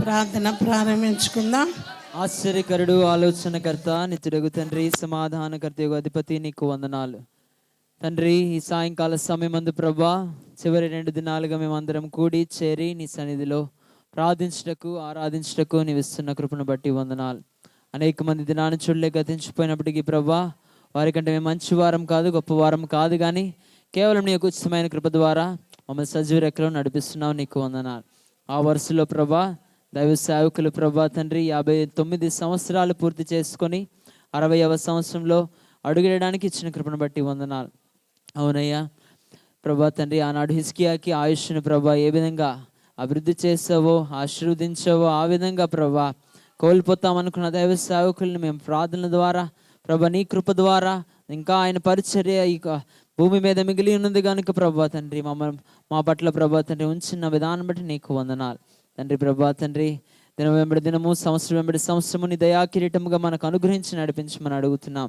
ప్రార్థన ప్రారంభించుకుందాం. ఆశ్చర్యకరుడు, ఆలోచనకర్త, నిత్యుడగు తండ్రి, సమాధానకర్త యుగ అధిపతి, నీకు వందనాలు తండ్రి. ఈ సాయంకాల సమయమందు ప్రభా, చివరి 2 దినాలుగా మేమందరం కూడి చేరి నీ సన్నిధిలో ప్రార్థించుటకు, ఆరాధించుటకు నీవు ఇస్తున్న కృపను బట్టి వందనాలు. అనేక మంది దినాన్ని చూడలే గతించిపోయినప్పటికీ ప్రభా, వారికంటే మేము మంచి వారం కాదు, గొప్ప వారం కాదు, కానీ కేవలం నీ యొక్క ఉచితమైన కృప ద్వారా మమ్మల్ని సజీవ రెక్కలో నడిపిస్తున్నావు, నీకు వందనాలు. ఆ వరుసలో ప్రభా, దైవ సేవకులు ప్రభా తండ్రి 59 సంవత్సరాలు పూర్తి చేసుకొని 60వ సంవత్సరంలో అడుగేయడానికి ఇచ్చిన కృపను బట్టి వందనాలు. అవునయ్యా ప్రభా తండ్రి, ఆనాడు హిజ్కియాకి ఆయుష్ను ప్రభా ఏ విధంగా అభివృద్ధి చేసావో, ఆశీర్వదించావో, ఆ విధంగా ప్రభా కోల్పోతామనుకున్న దైవ సేవకుల్ని మేము ప్రార్థనల ద్వారా ప్రభా నీ కృప ద్వారా ఇంకా ఆయన పరిచర్య ఇక భూమి మీద మిగిలి ఉన్నది కనుక ప్రభా తండ్రి మా పట్ల ప్రభా తండ్రి ఉంచిన విధానం బట్టి నీకు వందనాలు తండ్రి. ప్రభా తండ్రి, దినం వెంబడి దినము, సంవత్సరం వెంబడి సంవత్సరము నీ దయా కిరీటముగా మనకు అనుగ్రహించి నడిపించమని అడుగుతున్నాం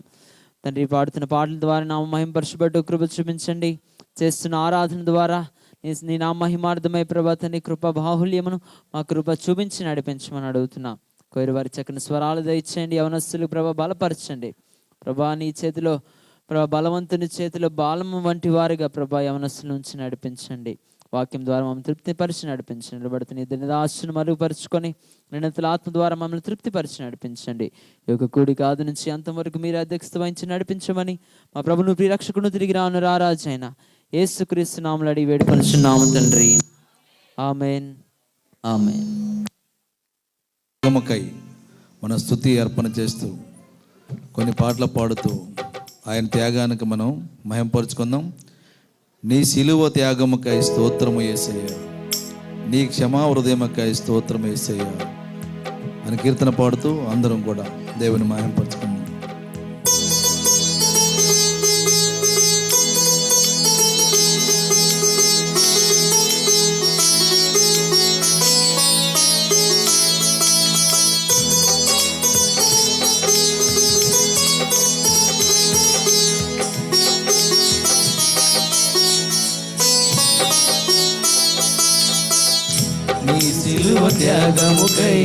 తండ్రి. పాడుతున్న పాటల ద్వారా నా మహిమపరచబడ్డ కృప చూపించండి. చేస్తున్న ఆరాధన ద్వారా నీ నా మహిమార్థమై ప్రభా తండ్రి కృప బాహుల్యమును మా కృప చూపించి నడిపించమని అడుగుతున్నాం. కోరి వారి చక్కని స్వరాలు దయచేయండి. యవనస్తులు ప్రభా బలపరచండి ప్రభా. నీ చేతిలో ప్రభా, బలవంతుని చేతిలో బాలము వంటి వారిగా ప్రభా యవనస్తుల నుంచి నడిపించండి. వాక్యం ద్వారా మమ్మల్ని తృప్తిపరిచి నడిపించండి. నిలబడుతున్న ఇద్దరిని ఆశను మరుగుపరుచుకొని నిన్నతల ఆత్మ ద్వారా మమ్మల్ని తృప్తిపరిచి నడిపించండి. ఈ యొక్క కూడిక ఆది నుంచి అంతవరకు మీరు అధ్యక్షత వహించి నడిపించమని మా ప్రభును ప్రియరక్షకును తిరిగి రాను రారాజైన యేసుక్రీస్తు నామములో అడిగి వేడుకొనుచున్నాము తండ్రి. ఆమేన్, ఆమేన్. మన స్తుతి అర్పణ చేస్తూ కొన్ని పాటలు పాడుతూ ఆయన త్యాగానికి మనం మహింపరుచుకుందాం. నీ సిలువ త్యాగముకై స్తోత్రము యేసయ్య, నీ క్షమా హృదయముకై స్తోత్రము యేసయ్య అని కీర్తన పాడుతూ అందరం కూడా దేవుని మహింపరుచుకుందాం. సిలువ త్యాగముకై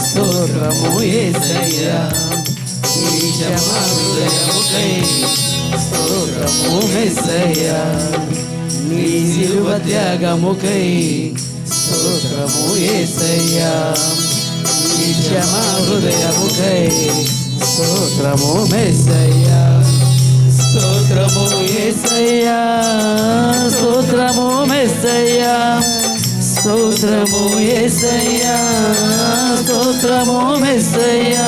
స్తోత్రము యేసయ్యా, నీ క్షమా హృదయముకై స్తోత్రము యేసయ్యా, నీ సిలువ త్యాగముకై స్తోత్రము యేసయ్యా, నీ క్షమా హృదయముకై స్తోత్రము యేసయ్యా, స్తోత్రము యేసయ్యా, స్తోత్రము యేసయ్యా, స్తోత్రము యేసయ్యా, స్తోత్రము యేసయ్యా,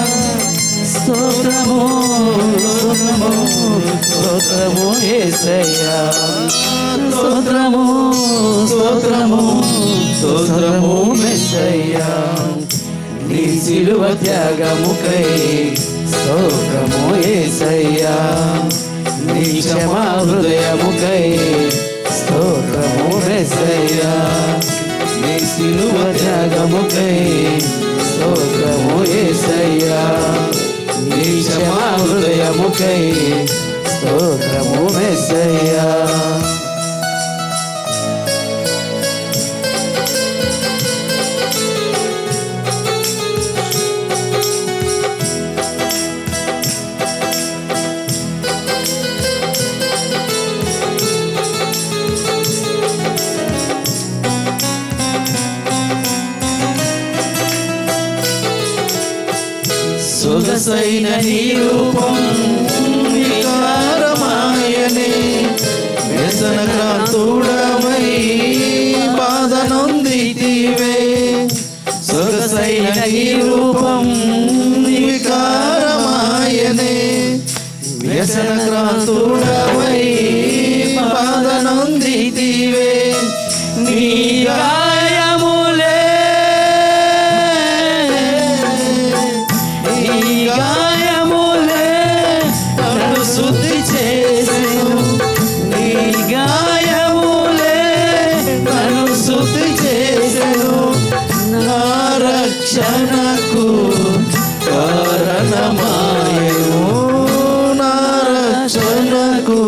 స్తోత్రము స్తోత్రము స్తోత్రము యేసయ్యా, స్తోత్రము స్తోత్రము స్తోత్రము యేసయ్యా, నీ సిలువ త్యాగముకై స్తోత్రము యేసయ్యా, నీ క్షమా హృదయముకై స్తోత్రము యేసయ్యా, నీ సిలువ త్యాగముకై స్తోత్రము యేసయ్యా, నీ క్షమా హృదయముకై స్తోత్రము యేసయ్యా. సొగసైన నీ రూపం వికారమాయనే, వ్యసనక్రాంతుడవై బాధ నొందితివే. సొగసైన నీ రూపం వికారమాయనే, వ్యసనక్రాంతుడవై బాధ నొందితివే. నీ గాయములే నన్ను శుద్ధి చేసెను, నీ గాయములే నన్ను శుద్ధి చేసెను, నా రక్షణకు కారణమాయెను, నా రక్షణకు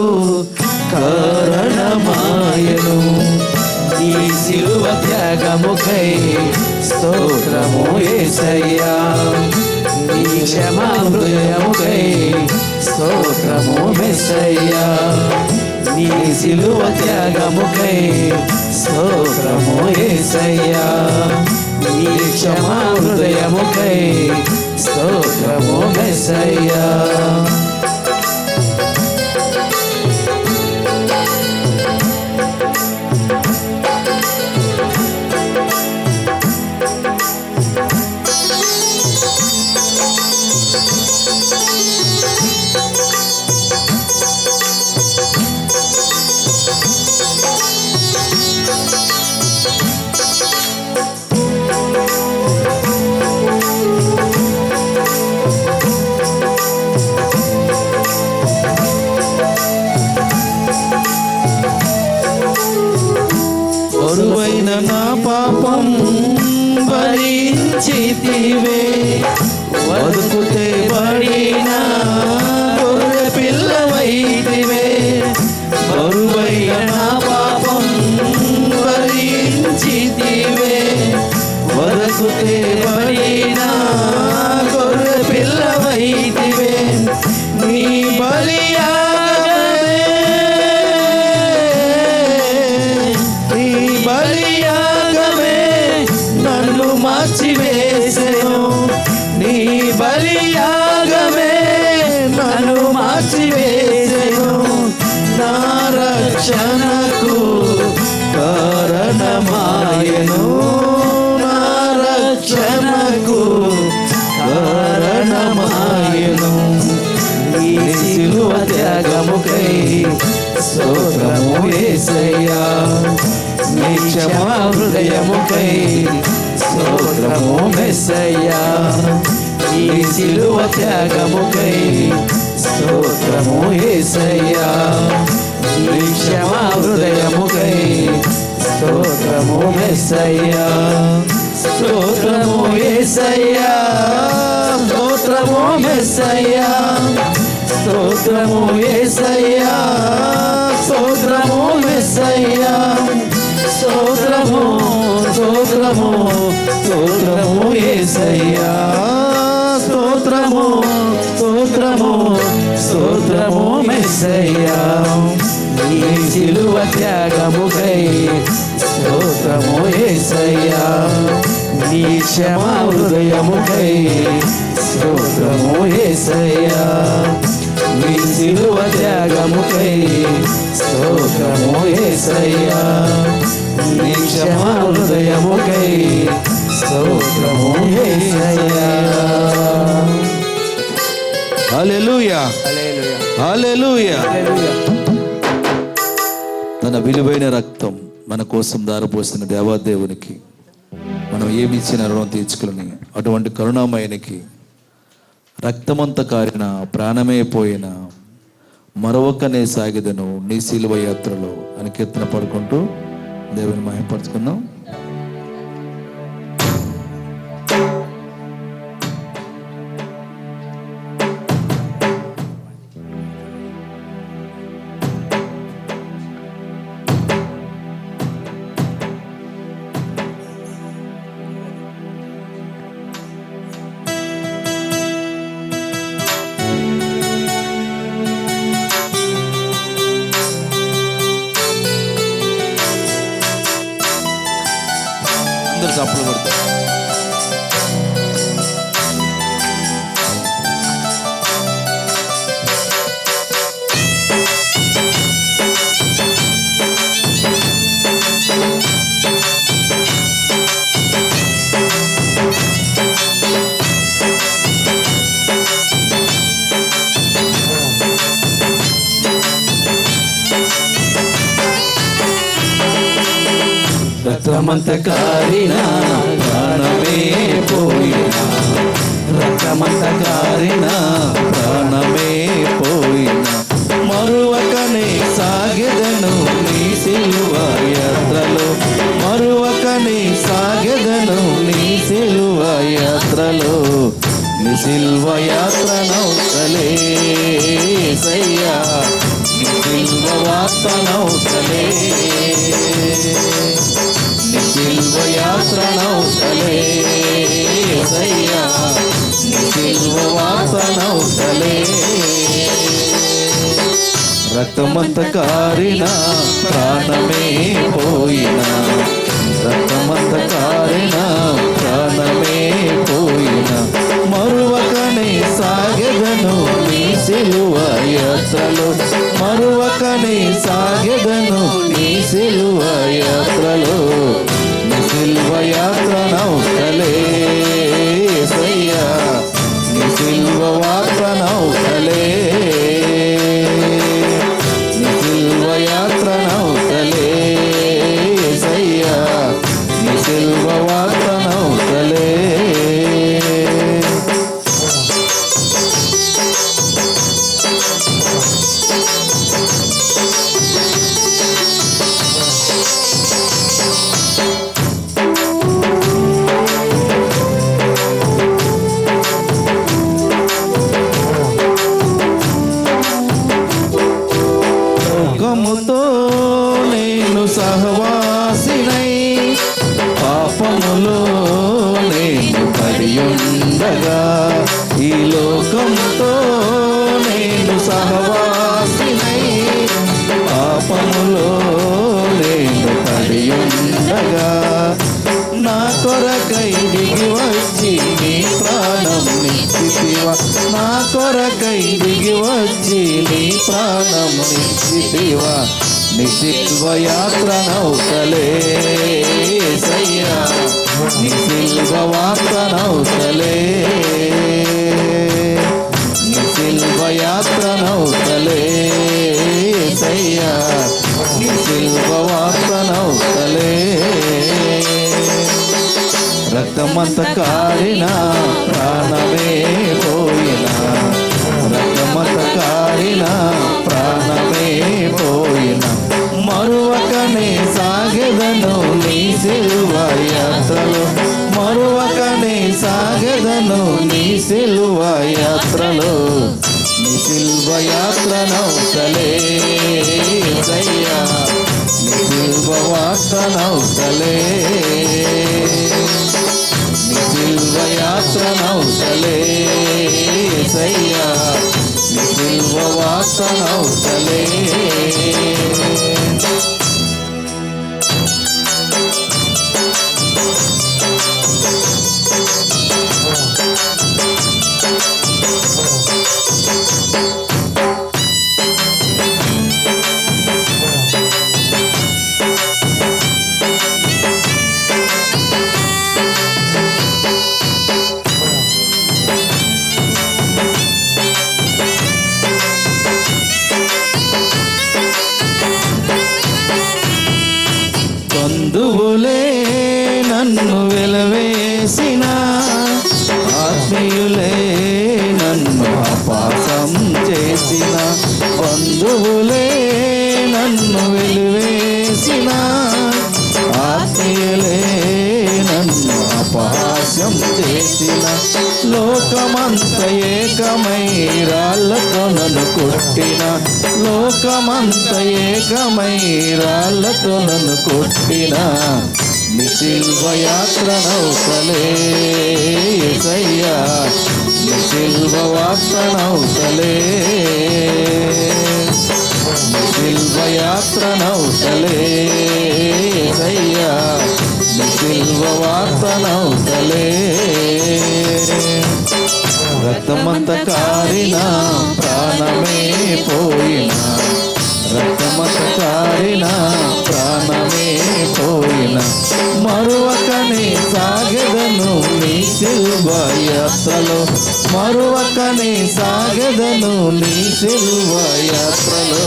కారణమాయెను. నీ సిలువ త్యాగముకై స్తోత్రము యేసయ్యా, నీ క్షమా హృదయముకై స్తోత్రము మెస్సయ్యా, నీ సిలువ త్యాగముకై స్తోత్రము యేసయ్యా, నీ క్షమా హృదయముకై స్తోత్రము మెస్సయ్యా. బరువైన నా పాపం భరించితివే, వదుకుతే బడిన గొర్రె పిల్లవైతివే. బరువైన నా పాపం భరించితివే, వదుకుతే బడిన గొర్రె పిల్లవైతివే. నీ బలియాగమే నన్ను మార్చివేసెను, నీ బలియాగమే నన్ను మార్చివేసెను. నా రక్షణకు కారణమాయెను, నా రక్షణకు కారణమాయెను. నీ సిలువ త్యాగముకై స్తోత్రము యేసయ్యా, నీ క్షమా హృదయముకై స్తోత్రము మెస్సయ్యా, నీ సిలువ త్యాగముకై స్తోత్రము యేసయ్యా, నీ క్షమా హృదయముకై స్తోత్రము మెస్సయ్యా. స్తోత్రము యేసయ్యా, స్తోత్రము మెస్సయ్యా, స్తోత్రము యేసయ్యా, స్తోత్రము మెస్సయ్యా. స్తోత్రము స్తోత్రము స్తోత్రము యేసయ్యా, స్తోత్రము స్తోత్రము స్తోత్రము మెస్సయ్యా. నీ సిలువ త్యాగముకై స్తోత్రము యేసయ్యా, నీ క్షమా హృదయముకై స్తోత్రము యేసయ్యా, నీ సిలువ త్యాగముకై స్తోత్రము యేసయ్యా, నీ క్షమా హృదయముకై స్తోత్రము యేసయ్యా. హల్లెలూయా, హల్లెలూయా. తన విలువైన రక్తం మన కోసం దారపోసిన దేవాదేవునికి మనం ఏమి ఇచ్చిన రుణం తీర్చుకుని అటువంటి కరుణామయునికి రక్తమంత కారిన ప్రాణమే పోయిన మరొకనే సాగిదను నీ సిలువ యాత్రలో అని కీర్తన పడుకుంటూ దేవుని మహిమపరుచుకుందాం. అందరు చప్పలు కొడతారు. రక్తమంత కారిన ప్రాణమే పోయిన, రక్తమంత కారిన ప్రాణమే పోయిన, మరువకనే సాగెదను నీ సిలువ యాత్రలో, మరువకనే సాగెదను నీ సిలువ యాత్రలో, నీ సిలువ యాత్రనౌతలే సయ్యా, నీ సిలువ యాత్రనౌతలే. యాత్ర నౌకలే యేసయ్యా నీ సిలువ వార్త నౌకలే రక్తమంత కారిన ప్రాణమే పోయినా రక్తమంత కారిన ప్రాణమే పోయినా మరువకనే సాగెదను నీ సిలువ యాత్రలో మరువకనే సాగెదను నీ సిలువ యాత్రలో నీ సిలువ యాత్ర నౌకలే యేసయ్యా నీ సిలువ వార్త నౌకలే నీ సిలువ యాత్ర నౌకలే యేసయ్యా నీ సిలువ వార్త నౌకలే లోకముతో నేను సహవాసినై పాపములో నేను పడియుండగా ఈ లోకముతో నేను సహవాసినై పాపములో నేను పడియుండగా నా కొరకై దిగి వచ్చి నీ ప్రాణం నిచ్చితివా నా కొరకై దిగి వచ్చి నీ ప్రాణం నిచ్చితివా నీ సిలువ యాత్ర నౌకలే యేసయ్యా నీ సిలువ వార్త నౌకలే నీ సిలువ యాత్ర నౌకలే యేసయ్యా నీ సిలువ వార్త నౌకలే రక్తమంత కారిన ప్రాణమే పోయినా రక్తమంత కారిన ప్రాణమే పోయినా మరువకనే సాగెదను నీ సిలువ యాత్రలో మరువకనే సాగెదను నీ సిలువ యాత్రలో నీ సిలువ యాత్ర నౌకలే యేసయ్యా నీ సిలువ వార్త నౌకలే నీ సిలువ యాత్ర నౌకలే యేసయ్యా నీ సిలువ వార్త నౌకలే బంధువులే నన్ను వెలవేసిన ఆత్మీయులే నన్ను అపాసం చేసిన బంధువులే నన్ను వెలివేసిన ఆత్మీయులే నన్ను అపహాస్యం చేసిన లోకమంత ఏకమై రాళ్ళతో నన్ను కొట్టిన లోకమంత ఏకమై రాళ్ళతో నన్ను కొట్టిన నీ సిలువ యాత్ర నౌకలే యేసయ్యా నీ సిలువ వార్త నౌకలే నీ సిలువ యాత్ర నౌకలే యేసయ్యా నీ సిలువ వార్త నౌకలే రక్తమంత కారిన ప్రాణమే పోయినా రక్తమంత కారిన ప్రాణమే పోయినా మరువకనే సాగెదను నీ సిలువ యాత్రలో మరువకనే సాగెదను నీ సిలువ యాత్రలో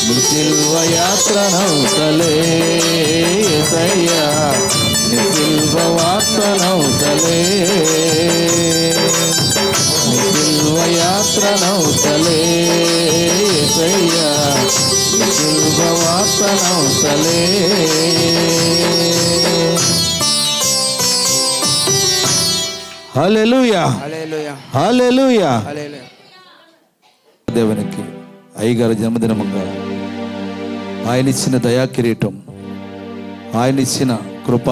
నీ సిలువ యాత్ర నౌకలే యేసయ్యా నీ సిలువ వార్త నౌకలే నీ సిలువ యాత్ర నౌకలే యేసయ్యా నీ సిలువ వార్త నౌకలే హల్లెలూయా హల్లెలూయా దేవునికి అయ్యగారి జన్మదినముగా ఆయన ఇచ్చిన దయా కిరీటం ఆయన ఇచ్చిన కృప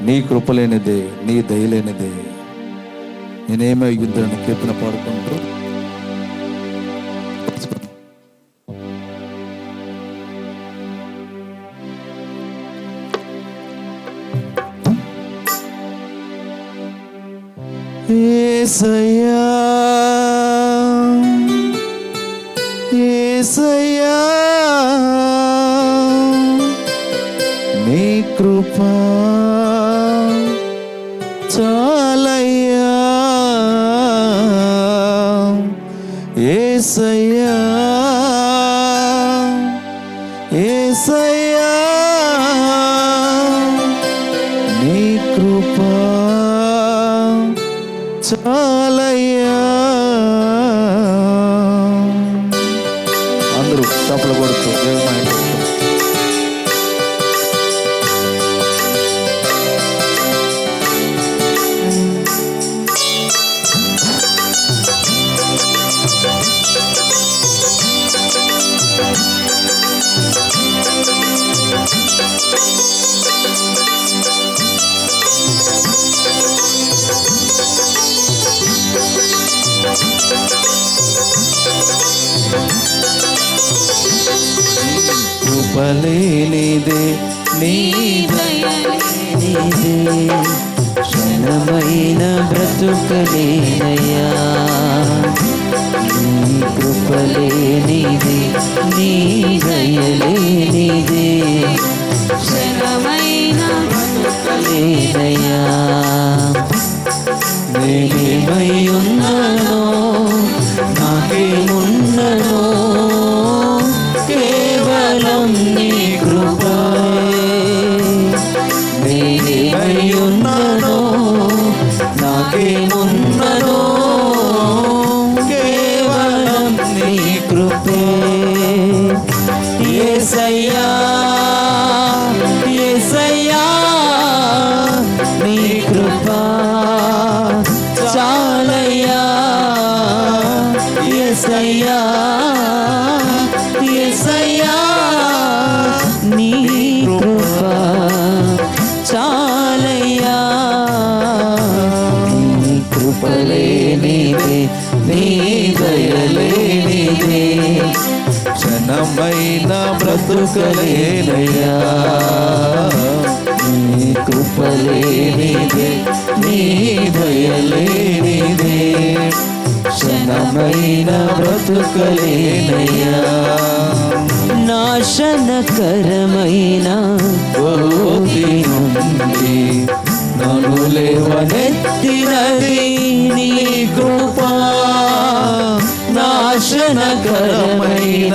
నీ కృప లేనిదే, నీ దయ లేనిదే నేనేమీ అయ్యుద్దని కీర్తన పాడుకుంటూ యేసయ్యా యేసయ్యా నీ కృపా చాలయ్యా యేసయ్యా యేసయ్యా నీ కృపా చాలయ్యా. అందరూ చప్పలు కొడుతూ దేవుని మహిమ కృపలేనిదే నీ దయలేనిదే క్షణమైన బ్రతుకలేనయ్యా. నీ కృపలేనిదే నీ దయలేనిదే క్షణమైన బ్రతుకలేనయ్యా. నేనేమై ఉన్నానో నాకేమున్ననో కేవలం నీ కృపే. నేనేమై ఉన్నానో నాకేమున్ననో కేవలం నీ కృపే. యేసయ్యా యేసయ్యా నీ కృపా చాలయ్యా. యేసయ్యా యేసయ్యా నీ కృపా చాలయ్యా. నీ కృపలేనిదే నీ దయలేనిదే క్షణమైన బ్రతుకలేనయ్యా. నీ కృపలేనిదే నీ దయలేనిదే క్షణమైన బ్రతుకలేనయ్యా. నాశనకరమైన గోతి నుండి నన్ను లేవనెత్తినది నీ కృపా. నాశనకరమైన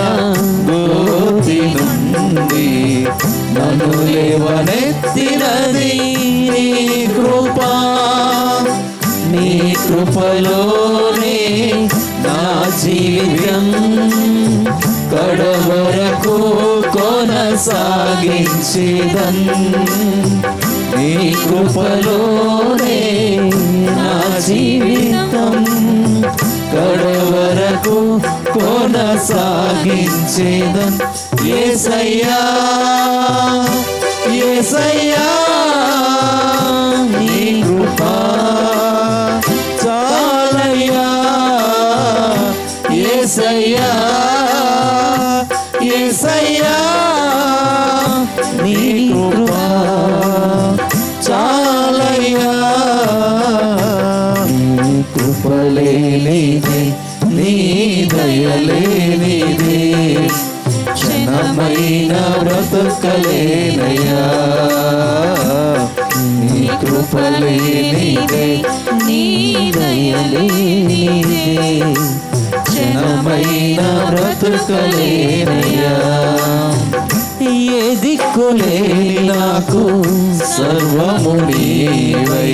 గోతి నుండి నన్ను లేవనెత్తినది నీ కృపా. నీ కృపలోనే నా జీవితం కడవరకు కొనసాగించేదన్. నీ కృపలోనే నా జీవితం కడవరకు కొనసాగించేదన్. యేసయ్యా యేసయ్యా నీ కృపా చాలయ్యా. యేసయ్యా యేసయ్యా నీ కృపా చాలయ్యా. నీ కృపలేనిదే నీ దయలేనిదే క్షణమైన బ్రతుకలేనయ్యా. నీ కృపలేనిదే నీ దయలేనిదే క్షణమైన బ్రతుకలేనయ్యా. ఏ దిక్కులేని నాకు సర్వము నీవై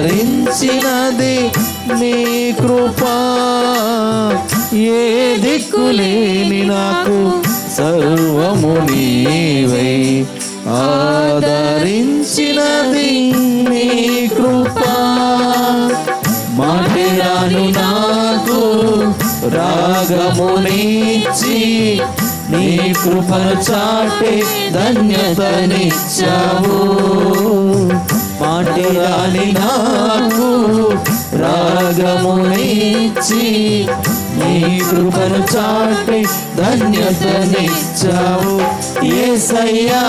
ఆదరించినది నీ కృపా. ఏ దిక్కులేని నాకు సర్వము నీవై ఆదరించినది నీ కృపా. మాటరాను నాకు రాగమునిచ్చి నీ నీ కృపను చాటే ధన్యతనిచ్చావు. మాటి రాని నాకు రాగమునిచ్చి నీ కృపను చాటే ధన్యతనిచ్చావు. యేసయ్యా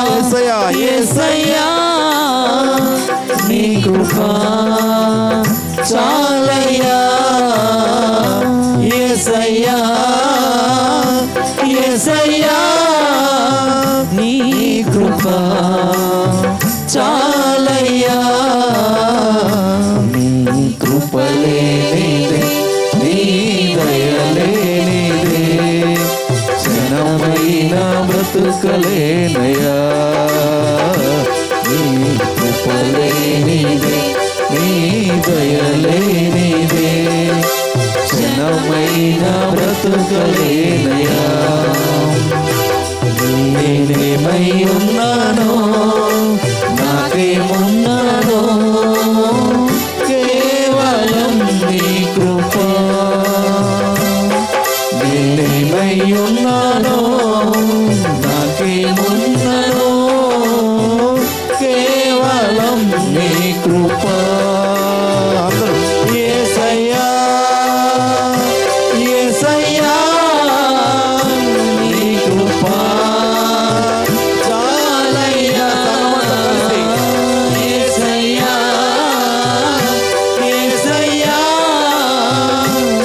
యేసయ్యా యేసయ్యా నీ కృప చాలయ్యా. యేసయ్యా యేసయ్యా నీ కృప చాలయ్యా. నీ కృపలేనిదే నీ దయలేనిదే క్షణమైన బ్రతుకలేనయ్యా. నీ కృపలేనిదే నీ దయలేనిదే క్షణమైన బ్రతుకలేనయ్యా. నేనేమై ఉన్నానో నాకేమున్నానో కేవలం నీ కృప. నేనేమై ఉన్నానో నాకేమున్నానో కేవలం నీ కృప. యేసయ్యా యేసయ్యా నీ కృప చాలయ్యా. యేసయ్యా యేసయ్యా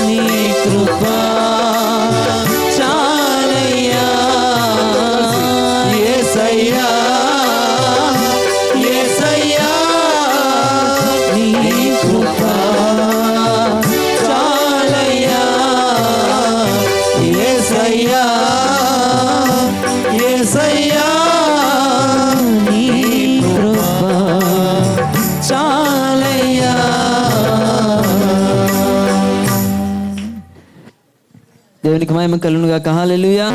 నీ కృప చాలయ్యా. యేసయ్యా యేసయ్యా నీ కృప చాలయ్యా. యేసయ్యా యేసయ్యా నీ కృప చాలయ్యా. దేవునికి మహిమ కలుగును గాక. హల్లెలూయా.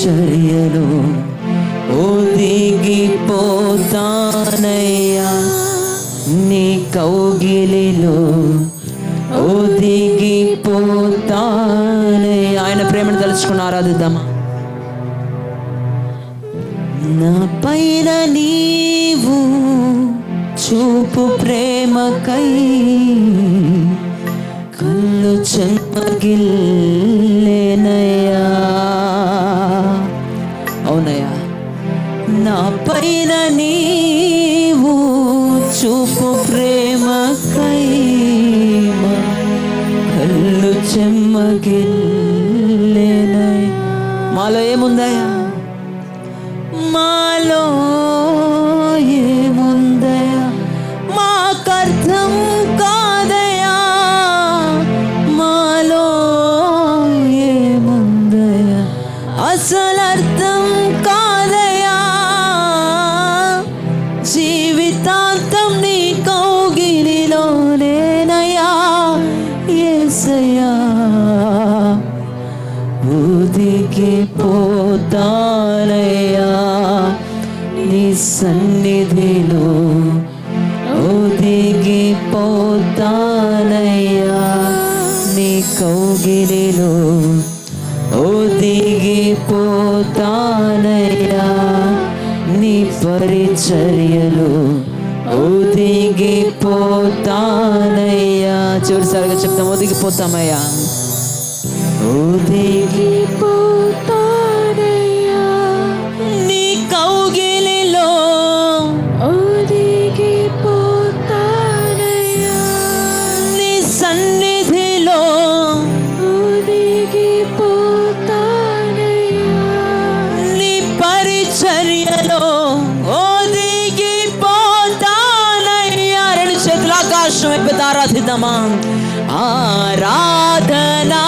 పరిచర్యలో ఒదిగిపోతానయ్యా, నీ కౌగిలిలో ఒదిగిపోతానయ్యా. ఆయన ప్రేమను తలుచుకుని ఆరాధిద్దామా? నా పైన నీవు చూపు ప్రేమకై కళ్ళు చెమ్మగిల్లేనయ్యా. అవునయ్యా, నా పైన నీవు చూపు ప్రేమకై కళ్ళు చెమ్మగిల్లేనయ్యా. మాలో ఏముందయ్యా? మాలో ఏముందయ్యా మాకర్థం కాదయ్యా, మాలో ఏముందయ్యా అసలర్థం కాదయ్యా. జీవితాంతం నీ కౌగిలిలోనేనయ్యా యేసయ్యా, ఒదిగిపోతానయ్యా నీ సన్నిధిలో ఒదిగిపోతానయ్యా, నీ కౌగిలిలో ఒదిగిపోతానయ్యా, నీ పరిచర్యలో ఒదిగిపోతానయ్యా. చివరిసారిగా చెప్తాం, ఒదిగిపోతామయ్యా, ఒదిగిపోతానయ్యా, నీ కౌగిలిలో ఒదిగిపోతానయ్యా, నీ సన్నిధిలో ఒదిగిపోతానయ్యా, నీ పరిచర్యలో ఒదిగిపోతానయ్యా. రెండు చేతుల ఆకాశం వైపు ఆరాధిద్దామా? ఆరాధనా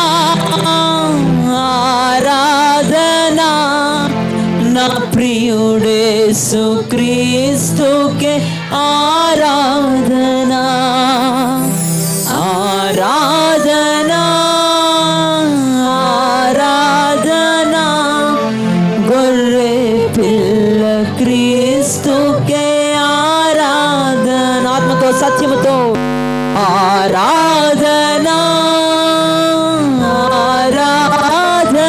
ఆరాధనా నా ప్రియుడేసు క్రీస్తుకే ఆరాధనా, ఆరాధనా ఆరాధనా గొర్రె పిల్ల క్రీస్తుకే ఆరాధనా. ఆత్మతో సత్యముతో ఆరాధనా ఆరాధనా.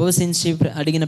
ఉపవసించి అడిగిన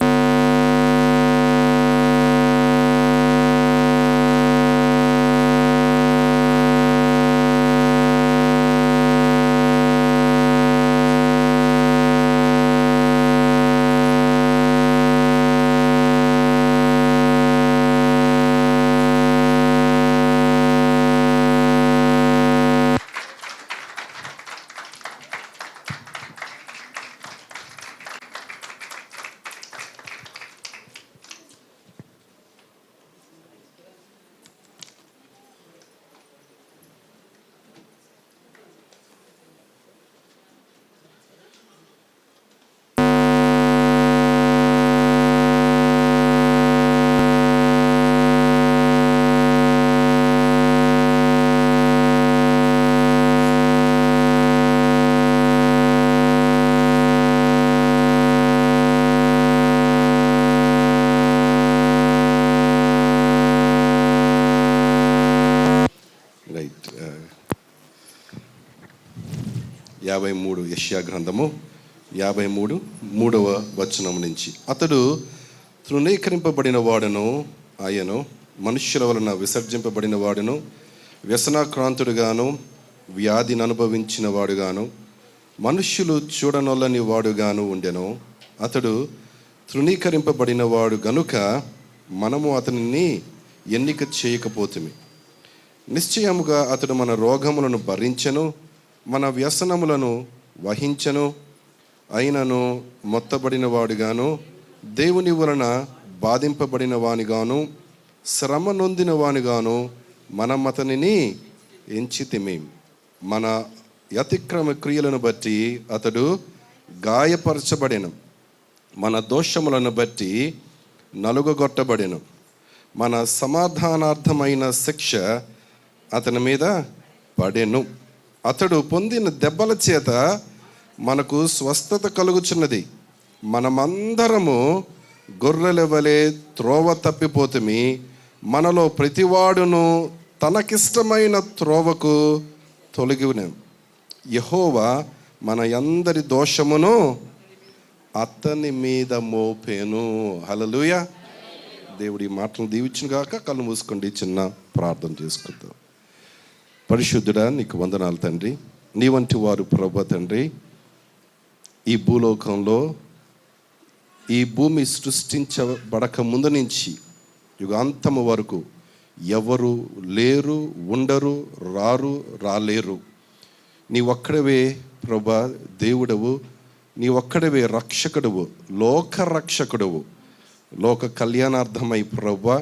రైట్ 53 యెషయా గ్రంథము 53 వచనం నుంచి, అతడు తృణీకరింపబడిన వాడును, ఆయను మనుష్యుల వలన విసర్జింపబడిన వాడును, వ్యసనాక్రాంతుడుగాను వ్యాధిని అనుభవించిన వాడుగాను మనుష్యులు చూడనొల్లని వాడుగాను ఉండెను. అతడు తృణీకరింపబడిన వాడు గనుక మనము అతనిని ఎన్నిక చేయకపోతుమి. నిశ్చయముగా అతడు మన రోగములను భరించెను, మన వ్యసనములను వహించెను. అయినను మొత్తబడిన వాడుగాను, దేవుని వలన బాధింపబడిన వానిగాను, శ్రమ నొందిన వానిగాను మనం అతనిని ఎంచితిమి. మన అతిక్రమ క్రియలను బట్టి అతడు గాయపరచబడెను, మన దోషములను బట్టి నలుగగొట్టబడెను. మన సమాధానార్థమైన శిక్ష అతని మీద పడెను. అతడు పొందిన దెబ్బల చేత మనకు స్వస్థత కలుగుచున్నది. మనమందరము గొర్రెల వలె త్రోవ తప్పిపోతుమి. మనలో ప్రతివాడును తనకిష్టమైన త్రోవకు తొలగిన. యెహోవా మన అందరి దోషమును అతని మీద మోపెను. హల్లెలూయా. దేవుడి మాటలను దీవించును గాక. కళ్ళు మూసుకోండి, చిన్న ప్రార్థన చేసుకుందాం. పరిశుద్ధుడా, నీకు వందనాలు తండ్రి. నీ వంటి వారు ప్రభువా తండ్రి, ఈ భూలోకంలో ఈ భూమి సృష్టించబడక ముందు నుంచి యుగాంతము వరకు ఎవరు లేరు, ఉండరు, రాలేరు. నీ ఒక్కడవే ప్రభువా దేవుడవు, నీ ఒక్కడవే రక్షకుడవు, లోక రక్షకుడవు. లోక కళ్యాణార్థమై ప్రభువా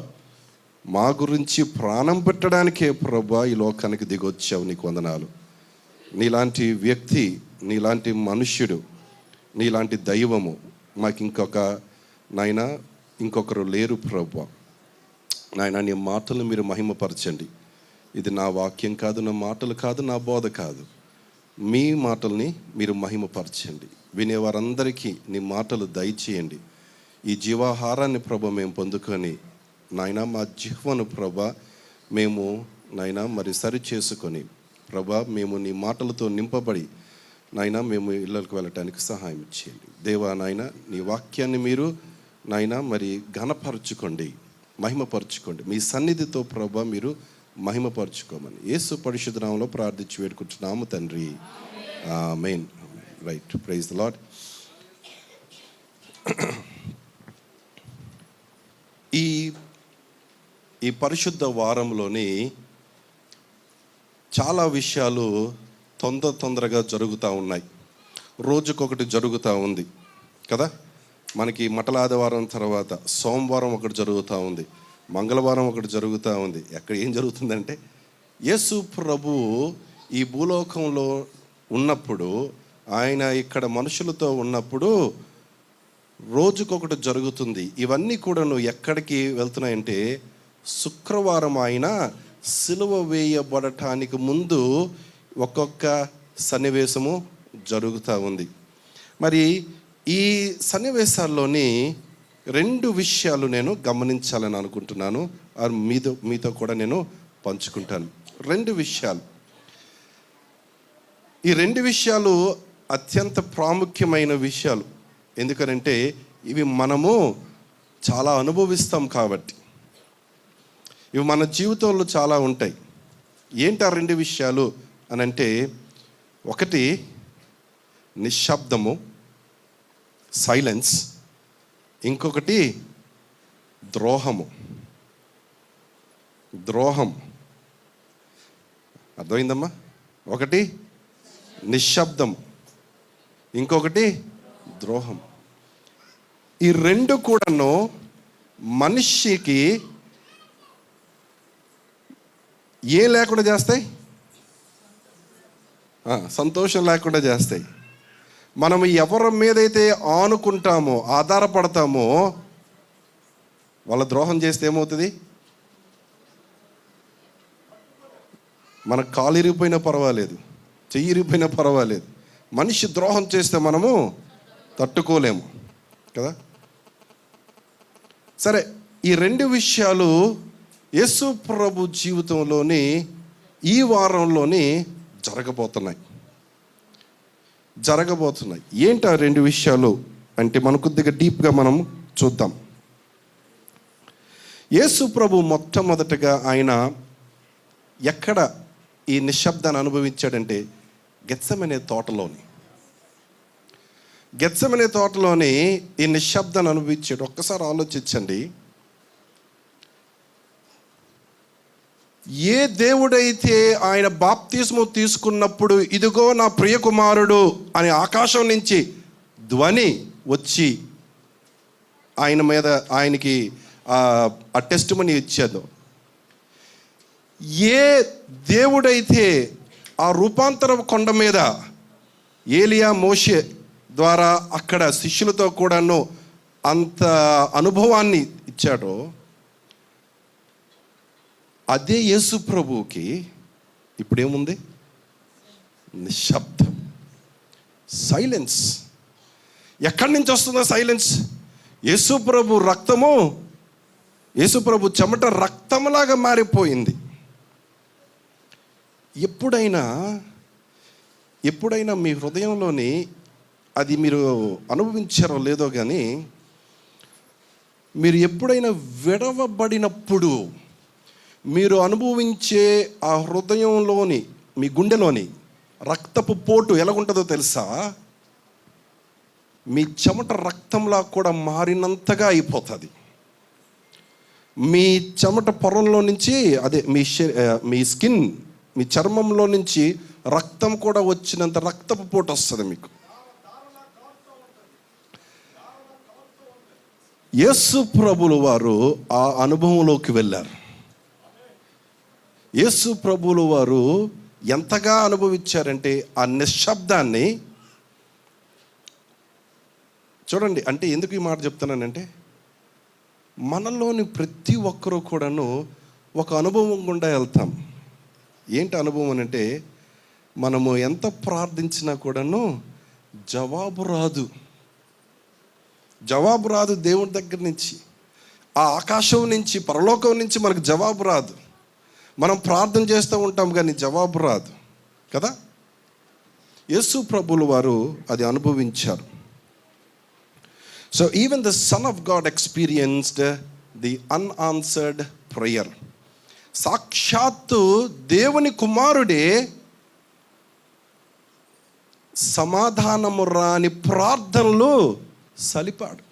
మా గురించి ప్రాణం పెట్టడానికే ప్రభువా ఈ లోకానికి దిగొచ్చావు. నీకు వందనాలు. నీలాంటి వ్యక్తి, నీలాంటి మనుష్యుడు, నీలాంటి దైవము మాకు ఇంకొకరు లేరు ప్రభువా. నాయన, నీ మాటలు మీరు మహిమపరచండి. ఇది నా వాక్యం కాదు, నా మాటలు కాదు, నా బోధ కాదు. మీ మాటల్ని మీరు మహిమపరచండి. వినేవారందరికీ నీ మాటలు దయచేయండి. ఈ జీవాహారాన్ని ప్రభ మేము పొందుకొని నాయన మా జిహ్వను ప్రభ మేము నాయన మరి సరి చేసుకొని ప్రభ మేము నీ మాటలతో నింపబడి నాయన మేము ఇళ్ళకు వెళ్ళటానికి సహాయం చేయండి. దేవా నాయన, నీ వాక్యాన్ని మీరు నాయన మరి ఘనపరచుకోండి, మహిమపరచుకోండి. మీ సన్నిధితో ప్రభ మీరు మహిమపరచుకోమని యేసు పరిశుద్ధ నామములో ప్రార్థించి వేడుకుంటున్నాము తండ్రి. Amen. Right, praise the lord. ఈ పరిశుద్ధ వారంలోని చాలా విషయాలు తొందరగా జరుగుతూ ఉన్నాయి. రోజుకొకటి జరుగుతూ ఉంది కదా. మనకి మటల ఆదివారం తర్వాత సోమవారం ఒకటి జరుగుతూ ఉంది, మంగళవారం ఒకటి జరుగుతూ ఉంది. ఎక్కడ ఏం జరుగుతుందంటే, యేసు ప్రభువు ఈ భూలోకంలో ఉన్నప్పుడు, ఆయన ఇక్కడ మనుషులతో ఉన్నప్పుడు రోజుకొకటి జరుగుతుంది. ఇవన్నీ కూడా ఎక్కడికి వెళ్తున్నాయంటే, శుక్రవారం ఆయన సిలువ వేయబడటానికి ముందు ఒక్కొక్క సన్నివేశము జరుగుతూ ఉంది. మరి ఈ సన్నివేశాల్లోని 2 విషయాలు నేను గమనించాలని అనుకుంటున్నాను. మీతో కూడా నేను పంచుకుంటాను. 2 విషయాలు. ఈ 2 విషయాలు అత్యంత ప్రాముఖ్యమైన విషయాలు. ఎందుకనంటే ఇవి మనము చాలా అనుభవిస్తాం కాబట్టి. ఇవి మన జీవితంలో చాలా ఉంటాయి. ఏంటి ఆ రెండు విషయాలు అని అంటే, ఒకటి నిశ్శబ్దము, సైలెన్స్. ఇంకొకటి ద్రోహము. ద్రోహం అర్థమైందమ్మా? ఒకటి నిశ్శబ్దం, ఇంకొకటి ద్రోహం. ఈ రెండు కూడాను మనిషికి ఏం లేకుండా చేస్తాయి? సంతోషం లేకుండా చేస్తాయి. మనం ఎవరి మీదైతే ఆనుకుంటామో, ఆధారపడతామో, వాళ్ళ ద్రోహం చేస్తే ఏమవుతుంది? మనకు కాలు ఇరిగిపోయినా పర్వాలేదు, చెయ్యి ఇరిగిపోయినా పర్వాలేదు, మనిషి ద్రోహం చేస్తే మనము తట్టుకోలేము కదా. సరే, ఈ రెండు విషయాలు యేసు ప్రభు జీవితంలోని ఈ వారంలోని జరగబోతున్నాయి. ఏంటి ఆ రెండు విషయాలు అంటే, మనం కొద్దిగా డీప్గా మనం చూద్దాం. యేసు ప్రభు మొట్టమొదటగా ఆయన ఎక్కడ ఈ నిశ్శబ్దాన్ని అనుభవించాడంటే, గెత్సెమనే తోటలోని ఈ నిశ్శబ్దాన్ని అనుభవించాడు. ఒక్కసారి ఆలోచించండి. ఏ దేవుడైతే ఆయన బాప్తిస్ము తీసుకున్నప్పుడు ఇదిగో నా ప్రియ కుమారుడు అని ఆకాశం నుంచి ధ్వని వచ్చి ఆయన మీద ఆయనకి ఆ టెస్టిమనీ ఇచ్చేదో, ఏ దేవుడైతే ఆ రూపాంతర కొండ మీద ఏలియా, మోషే ద్వారా అక్కడ శిష్యులతో కూడాను అంత అనుభవాన్ని ఇచ్చాడో, అదే యేసు ప్రభువుకి ఇప్పుడేముంది? నిశ్శబ్దం, సైలెన్స్. ఎక్కడి నుంచి వస్తుందో సైలెన్స్? యేసు ప్రభు చెమట రక్తంలాగా మారిపోయింది. ఎప్పుడైనా మీ హృదయంలోని అది మీరు అనుభవించారో లేదో కానీ, మీరు ఎప్పుడైనా విడవబడినప్పుడు మీరు అనుభవించే ఆ హృదయంలోని, మీ గుండెలోని రక్తపు పోటు ఎలాగుంటుందో తెలుసా? మీ చెమట రక్తంలా కూడా మారినంతగా అయిపోతుంది. మీ చెమట పొరంలో నుంచి, అదే మీ స్కిన్, మీ చర్మంలో నుంచి రక్తం కూడా వచ్చినంత రక్తపు పోటు వస్తుంది మీకు. యేసు ప్రభుల వారు ఆ అనుభవంలోకి వెళ్ళారు. యేసు ప్రభువుల వారు ఎంతగా అనుభవించారంటే ఆ నిశ్శబ్దాన్ని. చూడండి, అంటే ఎందుకు ఈ మాట చెప్తున్నానంటే, మనలోని ప్రతి ఒక్కరూ కూడాను ఒక అనుభవం గుండా వెళ్తాం. ఏంటి అనుభవం అని అంటే, మనము ఎంత ప్రార్థించినా కూడాను జవాబు రాదు దేవుడి దగ్గర నుంచి, ఆ ఆకాశం నుంచి, పరలోకం నుంచి మనకు జవాబు రాదు. మనం ప్రార్థన చేస్తూ ఉంటాం కానీ జవాబు రాదు కదా. యేసు ప్రభువుల వారు అది అనుభవించారు. So even the son of God experienced the unanswered prayer. సాక్షాత్తు దేవుని కుమారుడే సమాధానము రాని ప్రార్థనలు సలిపాడు.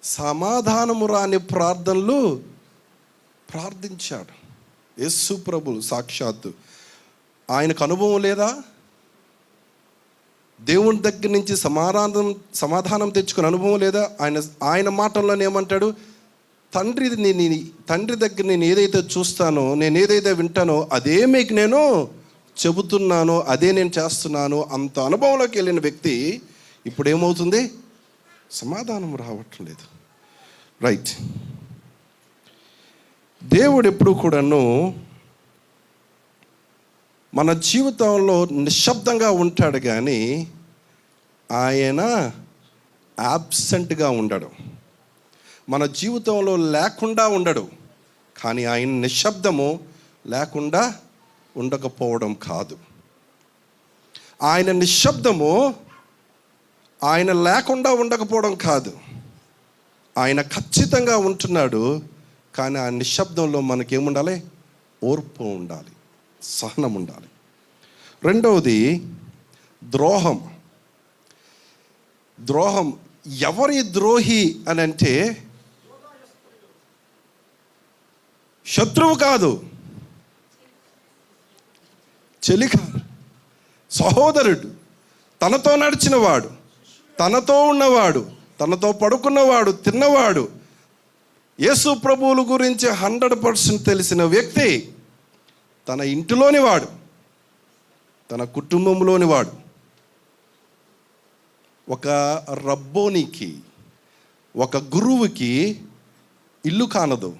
సమాధానము రాని ప్రార్థనలు ప్రార్థించాడు యేసు ప్రభువు. సాక్షాత్తు ఆయనకు అనుభవం లేదా? దేవుని దగ్గర నుంచి సమాధానం తెచ్చుకునే అనుభవం లేదా? ఆయన మాటల్లోనే ఏమంటాడు? తండ్రి దగ్గర నేను ఏదైతే చూస్తానో, నేను ఏదైతే వింటానో అదే మీకు నేను చెబుతున్నానో, అదే నేను చేస్తున్నాను. అంత అనుభవంలోకి వెళ్ళిన వ్యక్తి ఇప్పుడు ఏమవుతుంది? సమాధానం రావట్లేదు. రైట్. దేవుడు ఎప్పుడు కూడాను మన జీవితంలో నిశ్శబ్దంగా ఉంటాడు కానీ ఆయన యాబ్సెంట్గా ఉండడు. మన జీవితంలో లేకుండా ఉండడు, కానీ ఆయన నిశ్శబ్దము లేకుండా ఉండకపోవడం కాదు. ఆయన నిశ్శబ్దము ఆయన లేకుండా ఉండకపోవడం కాదు, ఆయన ఖచ్చితంగా ఉంటున్నాడు. కానీ ఆ నిశ్శబ్దంలో మనకేముండాలి? ఓర్పు ఉండాలి, సహనం ఉండాలి. రెండవది ద్రోహం. ద్రోహం ఎవరి ద్రోహి అని అంటే శత్రువు కాదు, చెలి కాదు, సహోదరుడు, తనతో నడిచినవాడు, తనతో ఉన్నవాడు, తనతో పడుకున్నవాడు, తిన్నవాడు, యేసు ప్రభువుల గురించి 100% తెలిసిన వ్యక్తి, తన ఇంటిలోని వాడు, తన కుటుంబంలోని వాడు. ఒక రబ్బోనికి, ఒక గురువుకి ఇల్లు కానదు.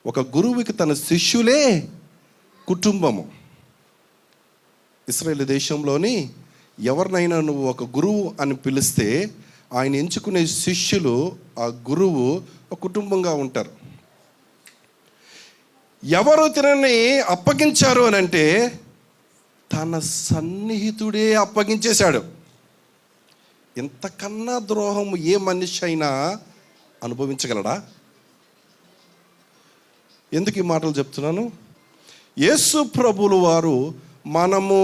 ఒక గురువుకి తన శిష్యులే కుటుంబము. ఇశ్రాయేలు దేశంలోని ఎవరినైనా నువ్వు ఒక గురువు అని పిలిస్తే ఆయన ఎంచుకునే శిష్యులు, ఆ గురువు ఒక కుటుంబంగా ఉంటారు. ఎవరు తినని అప్పగించారు అని అంటే తన సన్నిహితుడే అప్పగించేశాడు. ఇంతకన్నా ద్రోహం ఏ మనిషి అయినా అనుభవించగలడా? ఎందుకు ఈ మాటలు చెప్తున్నాను? యేసు ప్రభువుల వారు మనము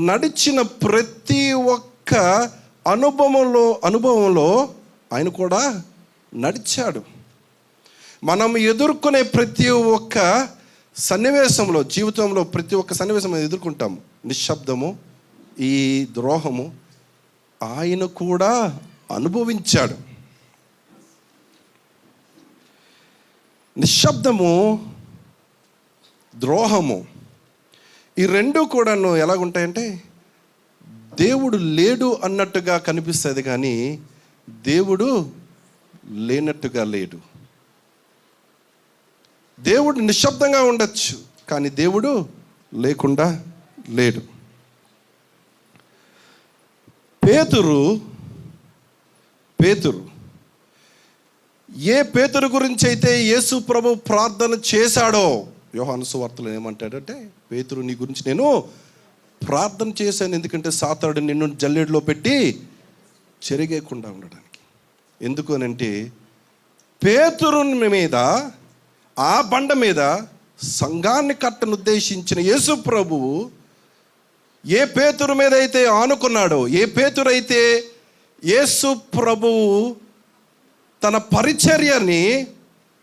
నడిచిన ప్రతి ఒక్క అనుభవంలో ఆయన కూడా నడిచాడు. మనం ఎదుర్కొనే ప్రతి ఒక్క సన్నివేశంలో, జీవితంలో ప్రతి ఒక్క సన్నివేశం ఎదుర్కొంటాము. నిశ్శబ్దము, ఈ ద్రోహము ఆయన కూడా అనుభవించాడు. నిశ్శబ్దము, ద్రోహము, ఈ రెండు కూడాను ఎలాగుంటాయంటే దేవుడు లేడు అన్నట్టుగా కనిపిస్తుంది, కానీ దేవుడు లేనట్టుగా లేడు. దేవుడు నిశ్శబ్దంగా ఉండొచ్చు, కానీ దేవుడు లేకుండా లేడు. పేతురు ఏ పేతురు గురించి అయితే యేసు ప్రభు ప్రార్థన చేశాడో, యోహాను సువార్తలో ఏమంటాడంటే, పేతురు నీ గురించి నేను ప్రార్థన చేశాను, ఎందుకంటే సాతానుడు నిన్ను జల్లెడలో పెట్టి చెరిగేయకుండా ఉండడానికి. ఎందుకు అనంటే పేతురుని మీద, ఆ బండ మీద సంఘాన్ని కట్టను ఉద్దేశించిన యేసు ప్రభువు ఏ పేతురు మీద అయితే ఆనుకున్నాడో, ఏ పేతురు అయితే యేసు ప్రభువు తన పరిచర్యని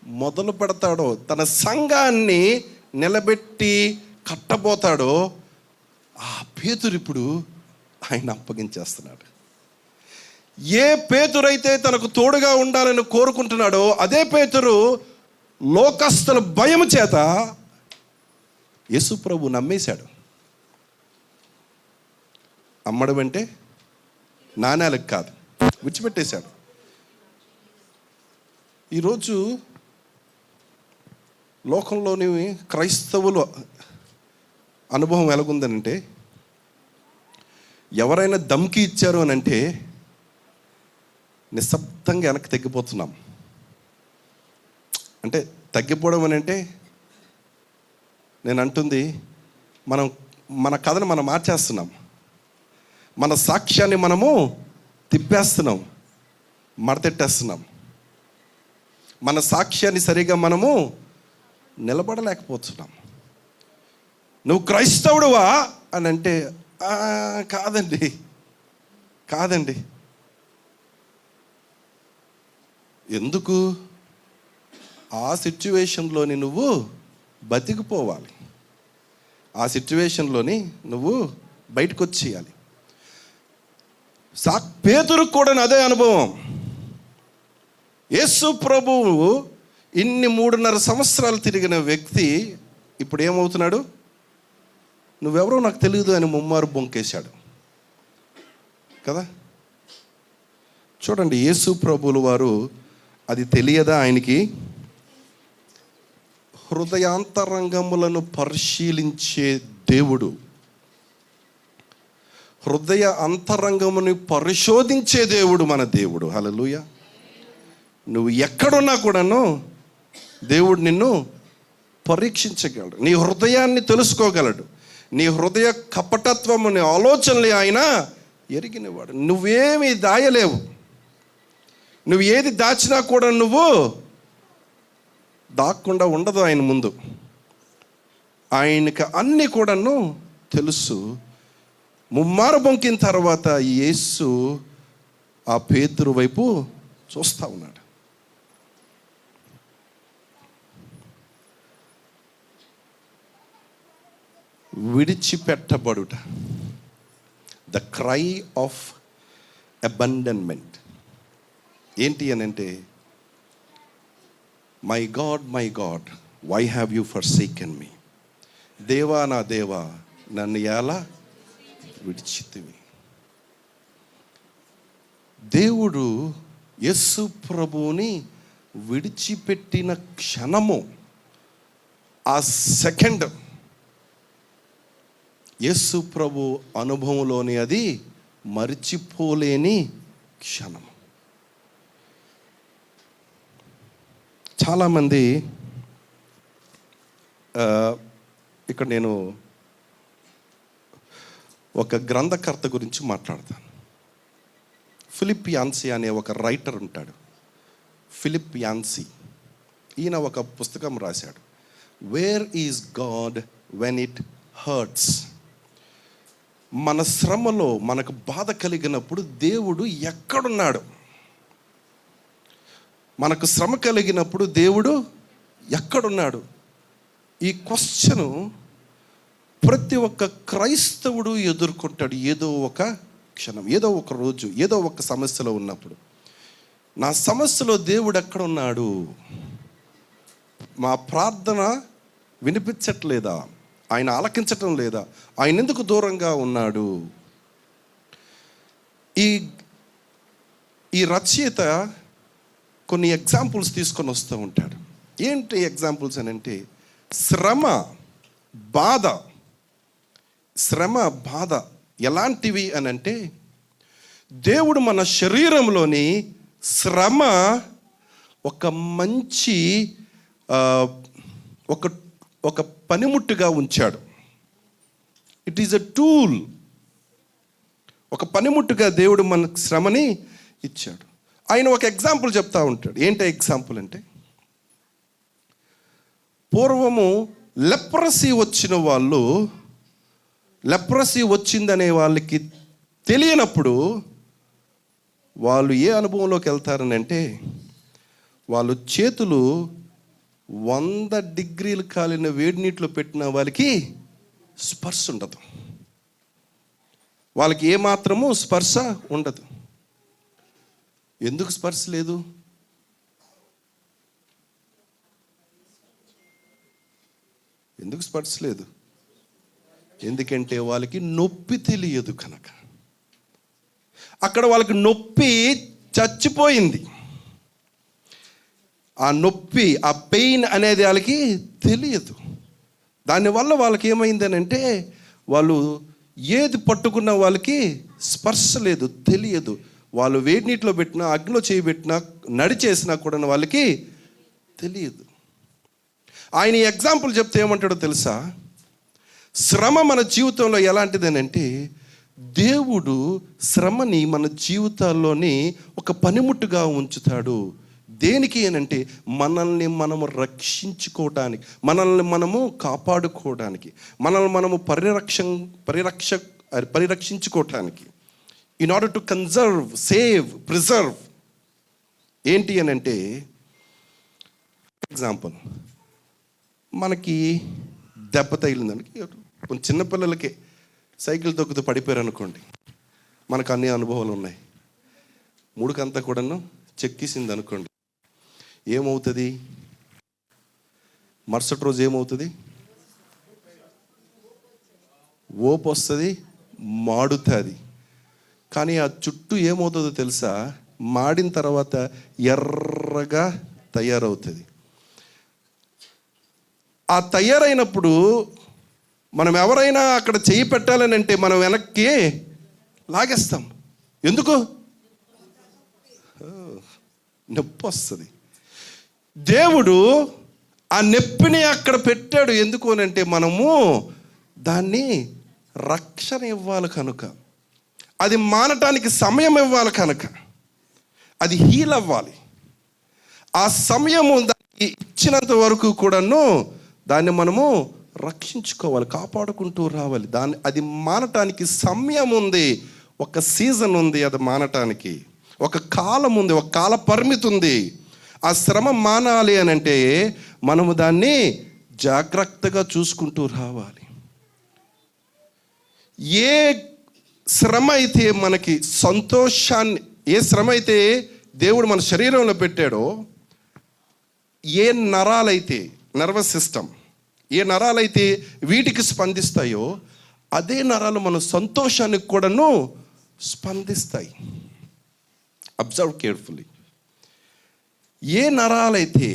మొదలు పెడతాడో, తన సంఘాన్ని నిలబెట్టి కట్టబోతాడో, ఆ పేతురు ఇప్పుడు ఆయన అప్పగించేస్తున్నాడు. ఏ పేతురైతే తనకు తోడుగా ఉండాలని కోరుకుంటున్నాడో అదే పేతురు లోకస్తుల భయం చేత యేసు ప్రభు నమ్మేశాడు. అమ్మడం అంటే నాణ్యాలకు కాదు, విడిచిపెట్టేశాడు. ఈరోజు లోకంలోని క్రైస్తవుల అనుభవం ఎలాగుందనంటే, ఎవరైనా దమ్కి ఇచ్చారు అని అంటే నిశ్శబ్దంగా వెనక్కి తగ్గిపోతున్నాం. అంటే తగ్గిపోవడం అని అంటే నేను అంటుంది, మన కథను మనం మార్చేస్తున్నాం, మన సాక్ష్యాన్ని మనము తిప్పేస్తున్నాం, మడతెట్టేస్తున్నాం, మన సాక్ష్యాన్ని సరిగా మనము నిలబడలేకపోతున్నాం. నువ్వు క్రైస్తవుడువా అని అంటే కాదండి. ఎందుకు? ఆ సిచ్యువేషన్లోని నువ్వు బతికిపోవాలి, ఆ సిచ్యువేషన్లోని నువ్వు బయటకు వచ్చేయాలి. పేతురుకు కూడా అదే అనుభవం. యేసు ప్రభువు ఇన్ని 3.5 సంవత్సరాలు తిరిగిన వ్యక్తి ఇప్పుడు ఏమవుతున్నాడు? నువ్వెవరో నాకు తెలియదు అని ముమ్మారు బొంకేశాడు కదా. చూడండి, యేసు ప్రభువుల వారు అది తెలియదా ఆయనకి? హృదయాంతరంగములను పరిశీలించే దేవుడు, హృదయ అంతరంగముని పరిశోధించే దేవుడు మన దేవుడు. హల్లెలూయా. నువ్వు ఎక్కడున్నా కూడాను దేవుడు నిన్ను పరీక్షించగలడు, నీ హృదయాన్ని తెలుసుకోగలడు, నీ హృదయ కపటత్వము, నీ ఆలోచనలు ఆయన ఎరిగినవాడు. నువ్వేమీ దాయలేవు. నువ్వు ఏది దాచినా కూడా నువ్వు దాక్కుండా ఉండదు ఆయన ముందు. ఆయనకి అన్నీ కూడాను తెలుసు. ముమ్మారు బొంకిన తర్వాత యేసు ఆ పేతురు వైపు చూస్తూ ఉన్నాడు. విడిచిపెట్టబడుట, ద క్రై ఆఫ్ అబండన్మెంట్. ఏంటి అని అంటే, my god why have you forsaken me. దేవా నా దేవా నన్ను ఎలా విడిచితివి. దేవుడు యేసు ప్రభువుని విడిచిపెట్టిన క్షణము, ఆ సెకండ్ యేసు ప్రభు అనుభవంలోని అది మరిచిపోలేని క్షణం. చాలామంది ఇక్కడ నేను ఒక గ్రంథకర్త గురించి మాట్లాడతాను. ఫిలిప్ యాన్సీ అనే ఒక రైటర్ ఉంటాడు. ఫిలిప్ యాన్సీ ఈయన ఒక పుస్తకం రాశాడు, where is God when it hurts. మన శ్రమలో మనకు బాధ కలిగినప్పుడు దేవుడు ఎక్కడున్నాడు? మనకు శ్రమ కలిగినప్పుడు దేవుడు ఎక్కడున్నాడు? ఈ క్వశ్చను ప్రతి ఒక్క క్రైస్తవుడు ఎదుర్కొంటాడు. ఏదో ఒక క్షణం, ఏదో ఒక రోజు, ఏదో ఒక సమస్యలో ఉన్నప్పుడు, నా సమస్యలో దేవుడు ఎక్కడున్నాడు? మా ప్రార్థన వినిపించట్లేదా? ఆయన ఆలకించటం లేదా? ఆయన ఎందుకు దూరంగా ఉన్నాడు? ఈ రచయిత కొన్ని ఎగ్జాంపుల్స్ తీసుకొని వస్తూ ఉంటాడు. ఏంటి ఎగ్జాంపుల్స్ అని అంటే, శ్రమ బాధ ఎలాంటివి అని అంటే, దేవుడు మన శరీరంలోని శ్రమ ఒక మంచి ఒక పనిముట్టుగా ఉంచాడు. It is a tool. ఒక పనిముట్టుగా దేవుడు మన శ్రమని ఇచ్చాడు. ఆయన ఒక ఎగ్జాంపుల్ చెప్తా ఉంటాడు. ఏంటి ఎగ్జాంపుల్ అంటే, పూర్వము లెప్రసీ వచ్చిన వాళ్ళు, లెప్రసీ వచ్చిందనే వాళ్ళకి తెలియనప్పుడు వాళ్ళు ఏ అనుభవంలోకి వెళ్తారని అంటే, వాళ్ళు చేతులు 100 డిగ్రీలు కాలిన వేడి నీటిలో పెట్టిన వాళ్ళకి స్పర్శ ఉండదు. వాళ్ళకి ఏమాత్రము స్పర్శ ఉండదు. ఎందుకు స్పర్శ లేదు? ఎందుకు స్పర్శ లేదు? ఎందుకంటే వాళ్ళకి నొప్పి తెలియదు కనుక. అక్కడ వాళ్ళకి నొప్పి చచ్చిపోయింది. ఆ నొప్పి, ఆ పెయిన్ అనేది వాళ్ళకి తెలియదు. దానివల్ల వాళ్ళకి ఏమైందని అంటే, వాళ్ళు ఏది పట్టుకున్న వాళ్ళకి స్పర్శ లేదు, తెలియదు. వాళ్ళు వేడి నీటిలో పెట్టినా, అగ్నిలో చేయబెట్టినా, నడిచేసినా కూడా వాళ్ళకి తెలియదు. ఆయన ఎగ్జాంపుల్ చెప్తే ఏమంటాడో తెలుసా? శ్రమ మన జీవితంలో ఎలాంటిదని అంటే, దేవుడు శ్రమని మన జీవితాల్లోని ఒక పనిముట్టుగా ఉంచుతాడు. దేనికి అనంటే, మనల్ని మనము రక్షించుకోవడానికి, మనల్ని మనము కాపాడుకోవడానికి, మనల్ని మనము పరిరక్షించుకోవటానికి, in order to conserve, save, preserve. ఏంటి అని అంటే, ఎగ్జాంపుల్, మనకి దెబ్బ తగిలిందానికి, కొన్ని చిన్నపిల్లలకి సైకిల్ తొక్కుతూ పడిపోయారు అనుకోండి, మనకు అన్ని అనుభవాలు ఉన్నాయి. ముడుకంతా కూడాను చెక్కేసింది అనుకోండి, ఏమవుతుంది? మరుసటి రోజు ఏమవుతుంది? ఓపు వస్తుంది, మాడుతుంది. కానీ ఆ చుట్టూ ఏమవుతుందో తెలుసా? మాడిన తర్వాత ఎర్రగా తయారవుతుంది. ఆ తయారైనప్పుడు మనం ఎవరైనా అక్కడ చెయ్యి పెట్టాలని అంటే మనం వెనక్కి లాగేస్తాం. ఎందుకు? నొప్పి వస్తుంది. దేవుడు ఆ నొప్పిని అక్కడ పెట్టాడు. ఎందుకు అని అంటే, మనము దాన్ని రక్షణ ఇవ్వాలి కనుక. అది మానటానికి సమయం ఇవ్వాలి కనుక అది హీల్ అవ్వాలి. ఆ సమయము దానికి ఇచ్చినంత వరకు కూడాను దాన్ని మనము రక్షించుకోవాలి, కాపాడుకుంటూ రావాలి. అది మానటానికి సమయం ఉంది, ఒక సీజన్ ఉంది, అది మానటానికి ఒక కాలం ఉంది, ఒక కాల పరిమితి ఉంది. ఆ శ్రమ మానాలి అని అంటే మనము దాన్ని జాగ్రత్తగా చూసుకుంటూ రావాలి. ఏ శ్రమ అయితే మనకి సంతోషాన్ని, ఏ శ్రమ అయితే దేవుడు మన శరీరంలో పెట్టాడో, ఏ నరాలైతే, నర్వస్ సిస్టమ్, ఏ నరాలైతే వీటికి స్పందిస్తాయో అదే నరాలు మన సంతోషానికి కూడాను స్పందిస్తాయి. Observe carefully. ఏ నరాలైతే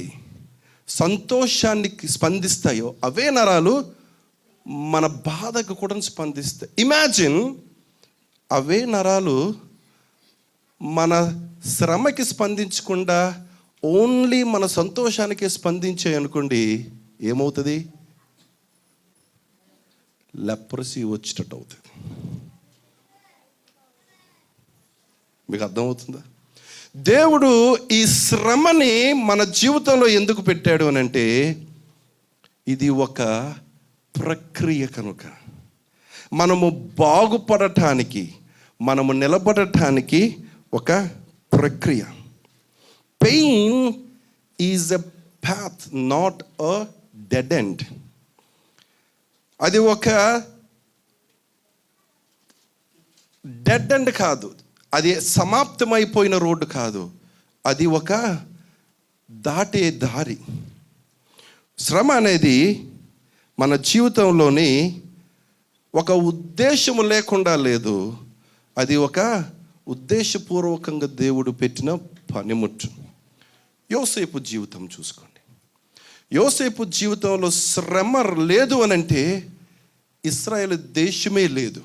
సంతోషానికి స్పందిస్తాయో అవే నరాలు మన బాధకు కూడా స్పందిస్తాయి. ఇమాజిన్, అవే నరాలు మన శ్రమకి స్పందించకుండా ఓన్లీ మన సంతోషానికి స్పందించాయి అనుకోండి, ఏమవుతుంది? లెప్రసీ వచ్చేటట్టు అవుతుంది. మీకు అర్థమవుతుందా? దేవుడు ఈ శ్రమని మన జీవితంలో ఎందుకు పెట్టాడు అని అంటే, ఇది ఒక ప్రక్రియ కనుక, మనము బాగుపడటానికి, మనము నిలబడటానికి ఒక ప్రక్రియ. Pain is a path, not a dead end. అది ఒక డెడ్ ఎండ్ కాదు, అది సమాప్తమైపోయిన రోడ్డు కాదు, అది ఒక దాటే దారి. శ్రమ అనేది మన జీవితంలోని ఒక ఉద్దేశము లేకుండా లేదు, అది ఒక ఉద్దేశపూర్వకంగా దేవుడు పెట్టిన పనిముట్టు. యోసేపు జీవితం చూసుకోండి. యోసేపు జీవితంలో శ్రమ లేదు అని అంటే ఇశ్రాయేలు దేశమే లేదు.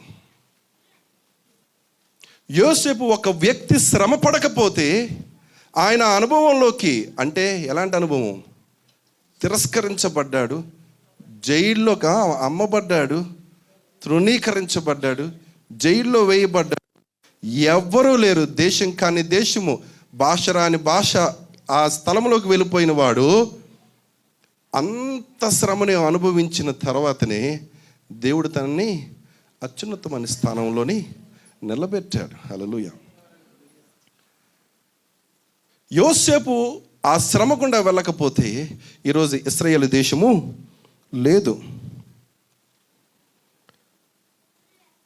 యోసేపు ఒక వ్యక్తి శ్రమ పడకపోతే ఆయన అనుభవంలోకి, అంటే ఎలాంటి అనుభవం? తిరస్కరించబడ్డాడు, జైల్లోకి అమ్మబడ్డాడు, తృణీకరించబడ్డాడు, జైల్లో వేయబడ్డాడు, ఎవ్వరూ లేరు, దేశం కాని దేశము, భాష రాని భాష, ఆ స్థలంలోకి వెళ్ళిపోయిన వాడు అంత శ్రమని అనుభవించిన తర్వాతనే దేవుడు తనని అత్యున్నతమైన స్థానంలోని నిలబెట్టాడు. హల్లెలూయా. యోసేపు ఆ శ్రమ గుండా వెళ్ళకపోతే ఈరోజు ఇశ్రాయేలు దేశము లేదు.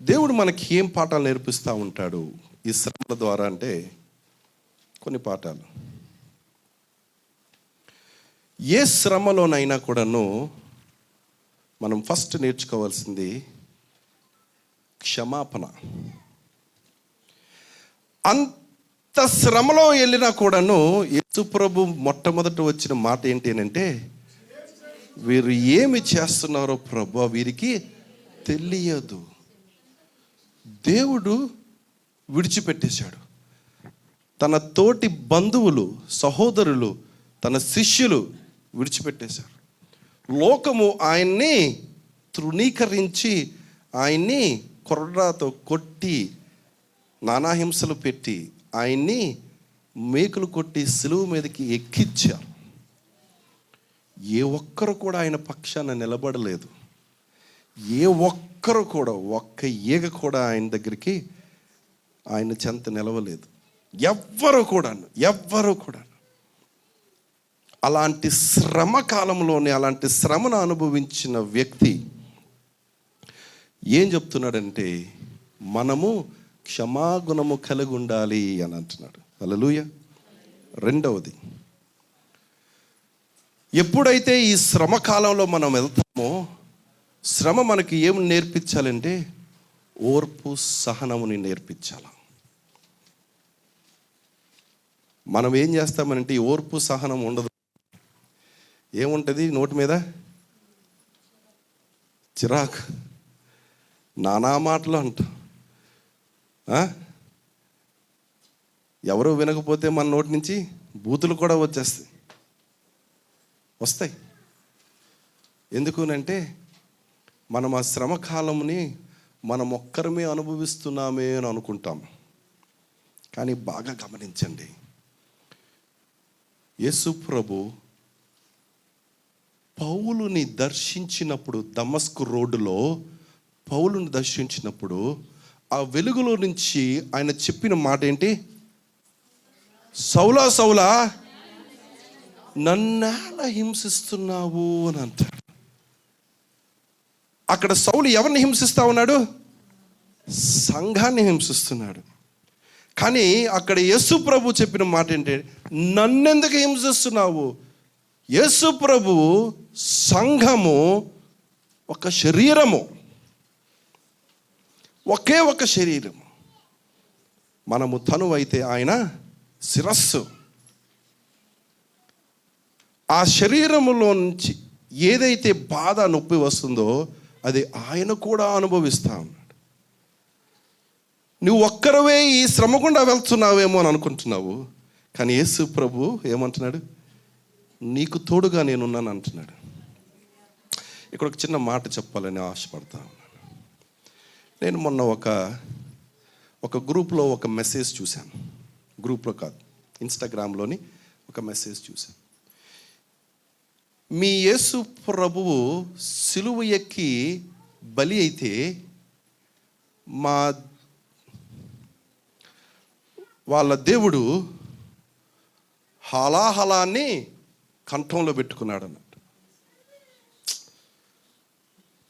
దేవుడు మనకి ఏం పాఠాలు నేర్పిస్తూ ఉంటాడు ఈ శ్రమల ద్వారా అంటే, కొన్ని పాఠాలు. ఏ శ్రమలోనైనా కూడాను మనం ఫస్ట్ నేర్చుకోవాల్సింది క్షమాపణ. అంత శ్రమలో వెళ్ళినా కూడాను యేసు ప్రభు మొట్టమొదట వచ్చిన మాట ఏంటి అంటే, వీరు ఏమి చేస్తున్నారో ప్రభు వీరికి తెలియదు. దేవుడు విడిచిపెట్టేశాడు. తన తోటి బంధువులు, సహోదరులు, తన శిష్యులు విడిచిపెట్టేశారు. లోకము ఆయన్ని తృణీకరించి, ఆయన్ని కొర్రాతో కొట్టి, నానాహింసలు పెట్టి, ఆయన్ని మేకులు కొట్టి సిలువ మీదకి ఎక్కించారు. ఏ ఒక్కరు కూడా ఆయన పక్షాన నిలబడలేదు. ఏ ఒక్కరు కూడా, ఒక్క ఈగ కూడా ఆయన దగ్గరికి, ఆయన చెంత నిలవలేదు. ఎవ్వరు కూడా. అలాంటి శ్రమ కాలంలోనే, అలాంటి శ్రమను అనుభవించిన వ్యక్తి ఏం చెప్తున్నాడంటే, మనము క్షమాగుణము కలిగి ఉండాలి అని అంటున్నాడు. హల్లెలూయా. రెండవది, ఎప్పుడైతే ఈ శ్రమ కాలంలో మనం వెళ్తామో, శ్రమ మనకి ఏం నేర్పించాలంటే ఓర్పు సహనముని నేర్పించాలి. మనం ఏం చేస్తామనంటే ఈ ఓర్పు సహనం ఉండదు. ఏముంటుంది నోటి మీద? చిరాకు, నానా మాటలు అంట. ఎవరు వినకపోతే మన నోటి నుంచి బూతులు కూడా వస్తాయి. ఎందుకునంటే మనం ఆ శ్రమ కాలంని మనం ఒక్కరమే అనుభవిస్తున్నామే అని అనుకుంటాం. కానీ బాగా గమనించండి, యేసు ప్రభు పౌలుని దర్శించినప్పుడు, దమస్కు రోడ్డులో పౌలుని దర్శించినప్పుడు ఆ వెలుగులో నుంచి ఆయన చెప్పిన మాట ఏంటి? సౌలా సౌలా నన్నేలా హింసిస్తున్నావు అని అంటాడు. అక్కడ సౌలు ఎవరిని హింసిస్తా ఉన్నాడు? సంఘాన్ని హింసిస్తున్నాడు. కానీ అక్కడ యేసు ప్రభు చెప్పిన మాట ఏంటి? నన్నెందుకు హింసిస్తున్నావు? యేసు ప్రభు సంఘము ఒక శరీరము, ఒకే ఒక శరీరము. మనము తను అయితే ఆయన శిరస్సు. ఆ శరీరములో నుంచి ఏదైతే బాధ నొప్పి వస్తుందో అది ఆయన కూడా అనుభవిస్తా ఉన్నాడు. నువ్వు ఒక్కరవే ఈ శ్రమ గుండా వెళ్తున్నావేమో అని అనుకుంటున్నావు, కానీ యేసు ప్రభు ఏమంటున్నాడు? నీకు తోడుగా నేనున్నాను అంటున్నాడు. ఇక్కడ ఒక చిన్న మాట చెప్పాలని ఆశపడతా ఉన్నాను. నేను మొన్న ఒక గ్రూప్లో ఒక మెసేజ్ చూశాను. గ్రూప్లో కాదు, ఇన్స్టాగ్రామ్లోని ఒక మెసేజ్ చూశాను. మీ యేసు ప్రభువు సిలువ ఎక్కి బలి అయితే వాళ్ళ దేవుడు హలాహలాన్ని కంఠంలో పెట్టుకున్నాడు అన్నట్టు.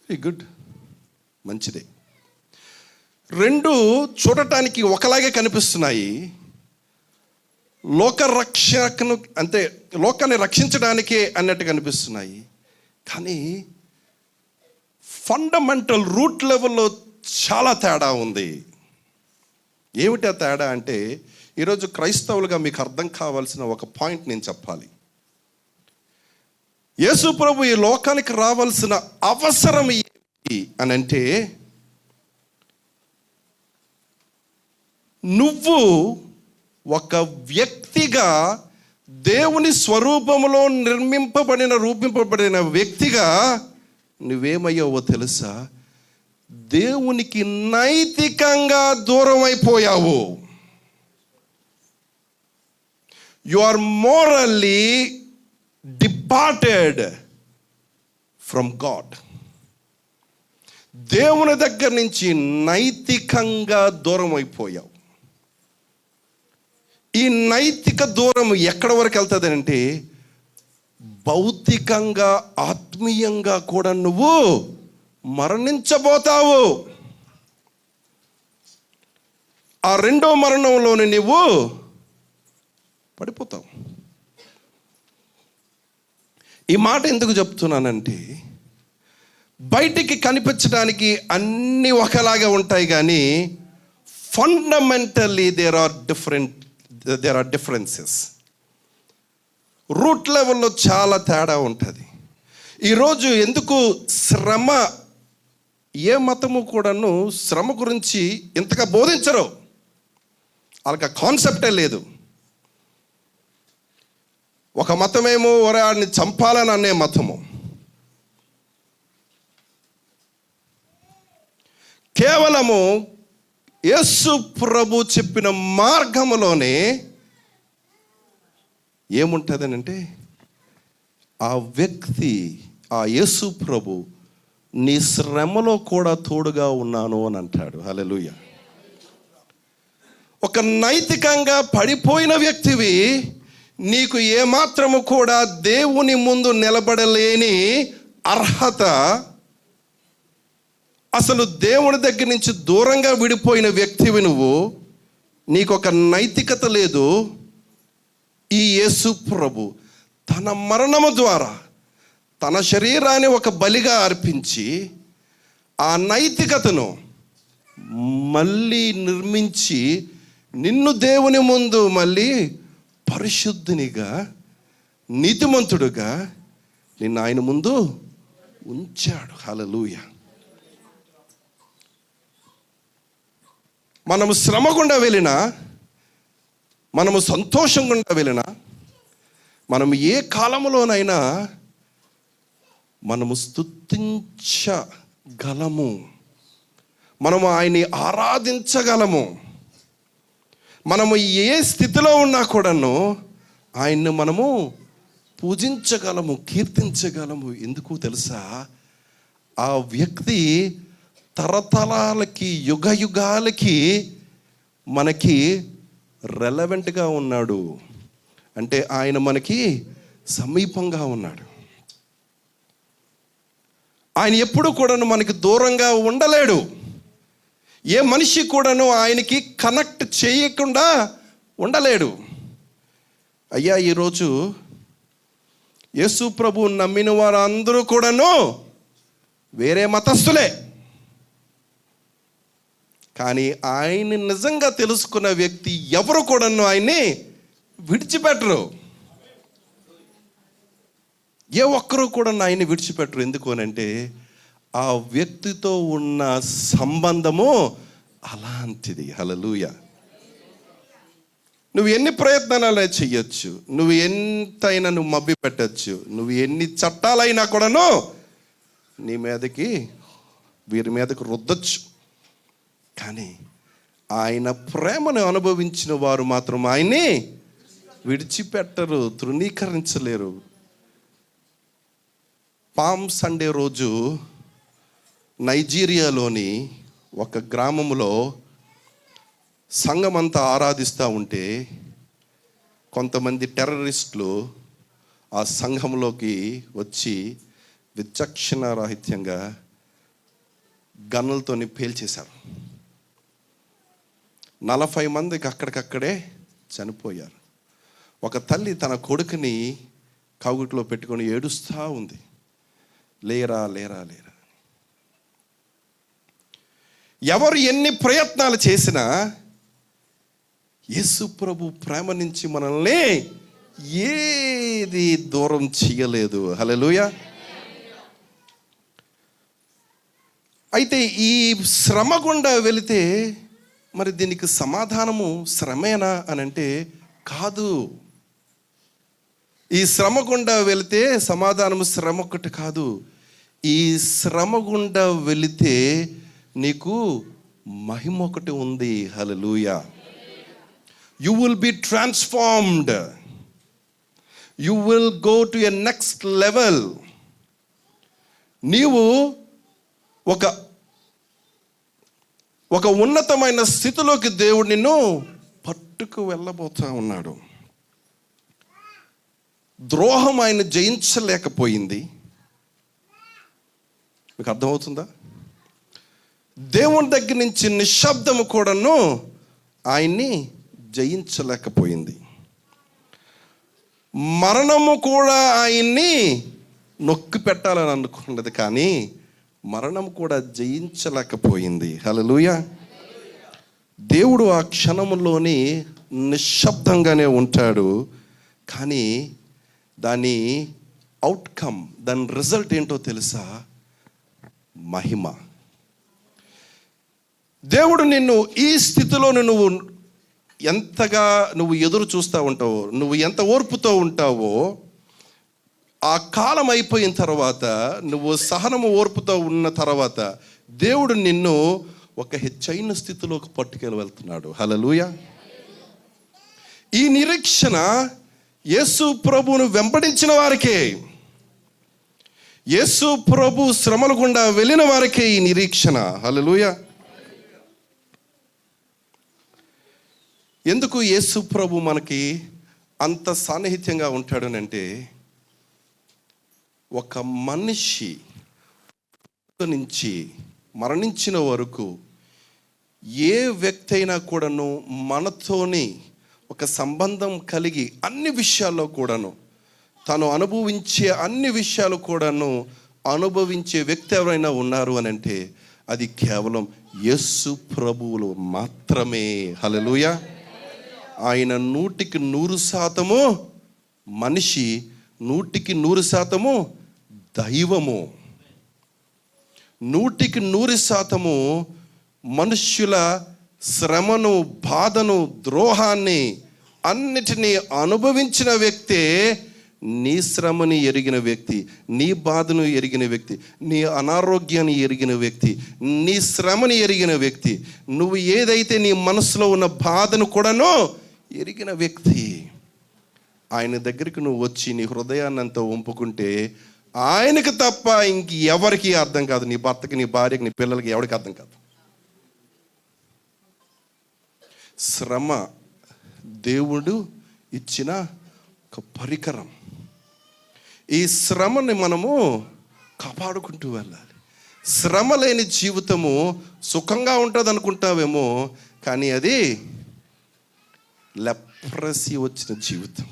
వెరీ గుడ్, మంచిదే. రెండు చూడటానికి ఒకలాగే కనిపిస్తున్నాయి. లోకరక్షణను అంటే లోకాన్ని రక్షించడానికే అన్నట్టు కనిపిస్తున్నాయి. కానీ ఫండమెంటల్ రూట్ లెవెల్లో చాలా తేడా ఉంది. ఏమిటి ఆ తేడా అంటే, ఈరోజు క్రైస్తవులుగా మీకు అర్థం కావాల్సిన ఒక పాయింట్ నేను చెప్పాలి. యేసు ప్రభు ఈ లోకానికి రావాల్సిన అవసరం ఏంటి అని అంటే, నువ్వు ఒక వ్యక్తిగా దేవుని స్వరూపములో రూపింపబడిన వ్యక్తిగా నువ్వేమయ్యావో తెలుసా? దేవునికి నైతికంగా దూరం అయిపోయావు. You are morally departed from God. దేవుని దగ్గర నుంచి నైతికంగా దూరం అయిపోయావు. ఈ నైతిక దూరం ఎక్కడ వరకు వెళ్తుంది అంటే, భౌతికంగా ఆత్మీయంగా కూడా నువ్వు మరణించబోతావు. ఆ రెండో మరణంలోని నువ్వు పడిపోతావు. ఈ మాట ఎందుకు చెప్తున్నానంటే, బయటికి కనిపించడానికి అన్నీ ఒకలాగా ఉంటాయి, కానీ fundamentally there are differences. Root లెవెల్లో చాలా తేడా ఉంటుంది. ఈరోజు ఎందుకు శ్రమ, ఏ మతము కూడాను శ్రమ గురించి ఇంతగా బోధించరు. వాళ్ళకి ఆ కాన్సెప్టే లేదు. ఒక మతమేమో వాడిని చంపాలని అనే మతము. కేవలము యేసు ప్రభు చెప్పిన మార్గములోనే ఏముంటుందని అంటే, ఆ వ్యక్తి, ఆ యేసు ప్రభు నీ శ్రమలో కూడా తోడుగా ఉన్నాను అని అంటాడు. హల్లెలూయా. ఒక నైతికంగా పడిపోయిన వ్యక్తివి, నీకు ఏమాత్రము కూడా దేవుని ముందు నిలబడలేని అర్హత, అసలు దేవుని దగ్గర నుంచి దూరంగా విడిపోయిన వ్యక్తివి నువ్వు. నీకు ఒక నైతికత లేదు. ఈ యేసు ప్రభు తన మరణము ద్వారా తన శరీరాన్ని ఒక బలిగా అర్పించి ఆ నైతికతను మళ్ళీ నిర్మించి నిన్ను దేవుని ముందు మళ్ళీ పరిశుద్ధునిగా, నీతిమంతుడుగా నిన్ను ఆయన ముందు ఉంచాడు. హల్లెలూయా. మనము శ్రమ గుండా వెళ్ళినా, మనము సంతోషం గుండా వెళ్ళినా, మనము ఏ కాలంలోనైనా మనము స్తుతించగలము. మనము ఆయన్ని ఆరాధించగలము. మనము ఏ స్థితిలో ఉన్నా కూడాను ఆయన్ను మనము పూజించగలము, కీర్తించగలము. ఎందుకు తెలుసా? ఆ వ్యక్తి తరతరాలకి, యుగ యుగాలకి మనకి రెలవెంట్గా ఉన్నాడు. అంటే ఆయన మనకి సమీపంగా ఉన్నాడు. ఆయన ఎప్పుడు కూడాను మనకి దూరంగా ఉండలేడు. ఏ మనిషి కూడాను ఆయనకి కనెక్ట్ చేయకుండా ఉండలేడు. అయ్యా, ఈరోజు యేసు ప్రభు నమ్మిన వారందరూ కూడాను వేరే మతస్థులే. కానీ ఆయన్ని నిజంగా తెలుసుకున్న వ్యక్తి ఎవరు కూడాను ఆయన్ని విడిచిపెట్టరు. ఏ ఒక్కరూ కూడా ఆయన్ని విడిచిపెట్టరు. ఎందుకు అనంటే ఆ వ్యక్తితో ఉన్న సంబంధము అలాంటిది. హల్లెలూయా. నువ్వు ఎన్ని ప్రయత్నాలు చెయ్యొచ్చు, నువ్వు ఎంతైనా నువ్వు మభ్య పెట్టచ్చు, నువ్వు ఎన్ని చట్టాలైనా కూడాను నీ మీదకి, వీరి మీదకి రుద్దచ్చు. కానీ ఆయన ప్రేమను అనుభవించిన వారు మాత్రం ఆయన్ని విడిచిపెట్టరు, తృణీకరించలేరు. పామ్ సండే రోజు నైజీరియాలోని ఒక గ్రామంలో సంఘమంతా ఆరాధిస్తూ ఉంటే కొంతమంది టెర్రరిస్టులు ఆ సంఘంలోకి వచ్చి విచక్షణారాహిత్యంగా గన్నులతోని పేల్చేశారు. 40 మందికి అక్కడికక్కడే చనిపోయారు. ఒక తల్లి తన కొడుకుని కౌగిట్లో పెట్టుకొని ఏడుస్తూ ఉంది, లేరా లేరా లేరా. ఎవరు ఎన్ని ప్రయత్నాలు చేసినా యేసు ప్రభు ప్రేమ నుంచి మనల్ని ఏది దూరం చేయలేదు. హల్లెలూయా. అయితే ఈ శ్రమ గుండా వెళితే మరి దీనికి సమాధానము శ్రమేనా అని అంటే కాదు. ఈ శ్రమ గుండా వెళితే సమాధానము శ్రమ ఒకటి కాదు. ఈ శ్రమ గుండా వెళితే నీకు మహిమ ఒకటి ఉంది. హల్లెలూయా. You will be transformed. You will go to a next level. నీవు ఒక ఉన్నతమైన స్థితిలోకి దేవుడు నిన్ను పట్టుకు వెళ్ళబోతా ఉన్నాడు. ద్రోహం ఆయన జయించలేకపోయింది. మీకు అర్థమవుతుందా? దేవుని దగ్గర నుంచి నిశ్శబ్దము కూడాను ఆయన్ని జయించలేకపోయింది. మరణము కూడా ఆయన్ని నొక్కి పెట్టాలని అనుకున్నది, కానీ మరణం కూడా జయించలేకపోయింది. హల్లెలూయా. దేవుడు ఆ క్షణంలోని నిశ్శబ్దంగానే ఉంటాడు, కానీ దాని అవుట్కమ్, దాని రిజల్ట్ ఏంటో తెలుసా? మహిమ. దేవుడు నిన్ను ఈ స్థితిలో నువ్వు ఎంతగా నువ్వు ఎదురు చూస్తూ ఉంటావో, నువ్వు ఎంత ఓర్పుతో ఉంటావో, ఆ కాలం అయిపోయిన తర్వాత, నువ్వు సహనము ఓర్పుతో ఉన్న తర్వాత దేవుడు నిన్ను ఒక హెచ్చైన స్థితిలోకి పట్టుకెళ్ళి వెళ్తున్నాడు. హల్లెలూయా. ఈ నిరీక్షణ యేసు ప్రభువును వెంబడించిన వారికే, యేసు ప్రభు శ్రమల గుండా వెళ్ళిన వారికే ఈ నిరీక్షణ. హల్లెలూయా. ఎందుకు యేసు ప్రభు మనకి అంత సాన్నిహిత్యంగా ఉంటాడనంటే, ఒక మనిషి నుంచి మరణించిన వరకు ఏ వ్యక్తి అయినా కూడాను మనతోని ఒక సంబంధం కలిగి అన్ని విషయాల్లో కూడాను తను అనుభవించే అన్ని విషయాలు కూడాను అనుభవించే వ్యక్తి ఎవరైనా ఉన్నారు అని అంటే అది కేవలం యేసు ప్రభువులు మాత్రమే. హల్లెలూయా. ఆయన 100% మనిషి, 100% దైవము. 100% మనుష్యుల శ్రమను, బాధను, ద్రోహాన్ని అన్నిటినీ అనుభవించిన వ్యక్తే నీ శ్రమని ఎరిగిన వ్యక్తి, నీ బాధను ఎరిగిన వ్యక్తి, నీ అనారోగ్యాన్ని ఎరిగిన వ్యక్తి, నీ శ్రమని ఎరిగిన వ్యక్తి, నువ్వు ఏదైతే నీ మనసులో ఉన్న బాధను కూడాను ఎరిగిన వ్యక్తి. ఆయన దగ్గరికి నువ్వు వచ్చి నీ హృదయాన్ని అంతా వంపుకుంటే ఆయనకు తప్ప ఇంక ఎవరికి అర్థం కాదు. నీ భర్తకి, నీ భార్యకి, నీ పిల్లలకి ఎవరికి అర్థం కాదు. శ్రమ దేవుడు ఇచ్చిన ఒక పరికరం. ఈ శ్రమని మనము కాపాడుకుంటూ వెళ్ళాలి. శ్రమ లేని జీవితము సుఖంగా ఉంటుంది అనుకుంటావేమో, కానీ అది లెప్రసీ వచ్చిన జీవితం.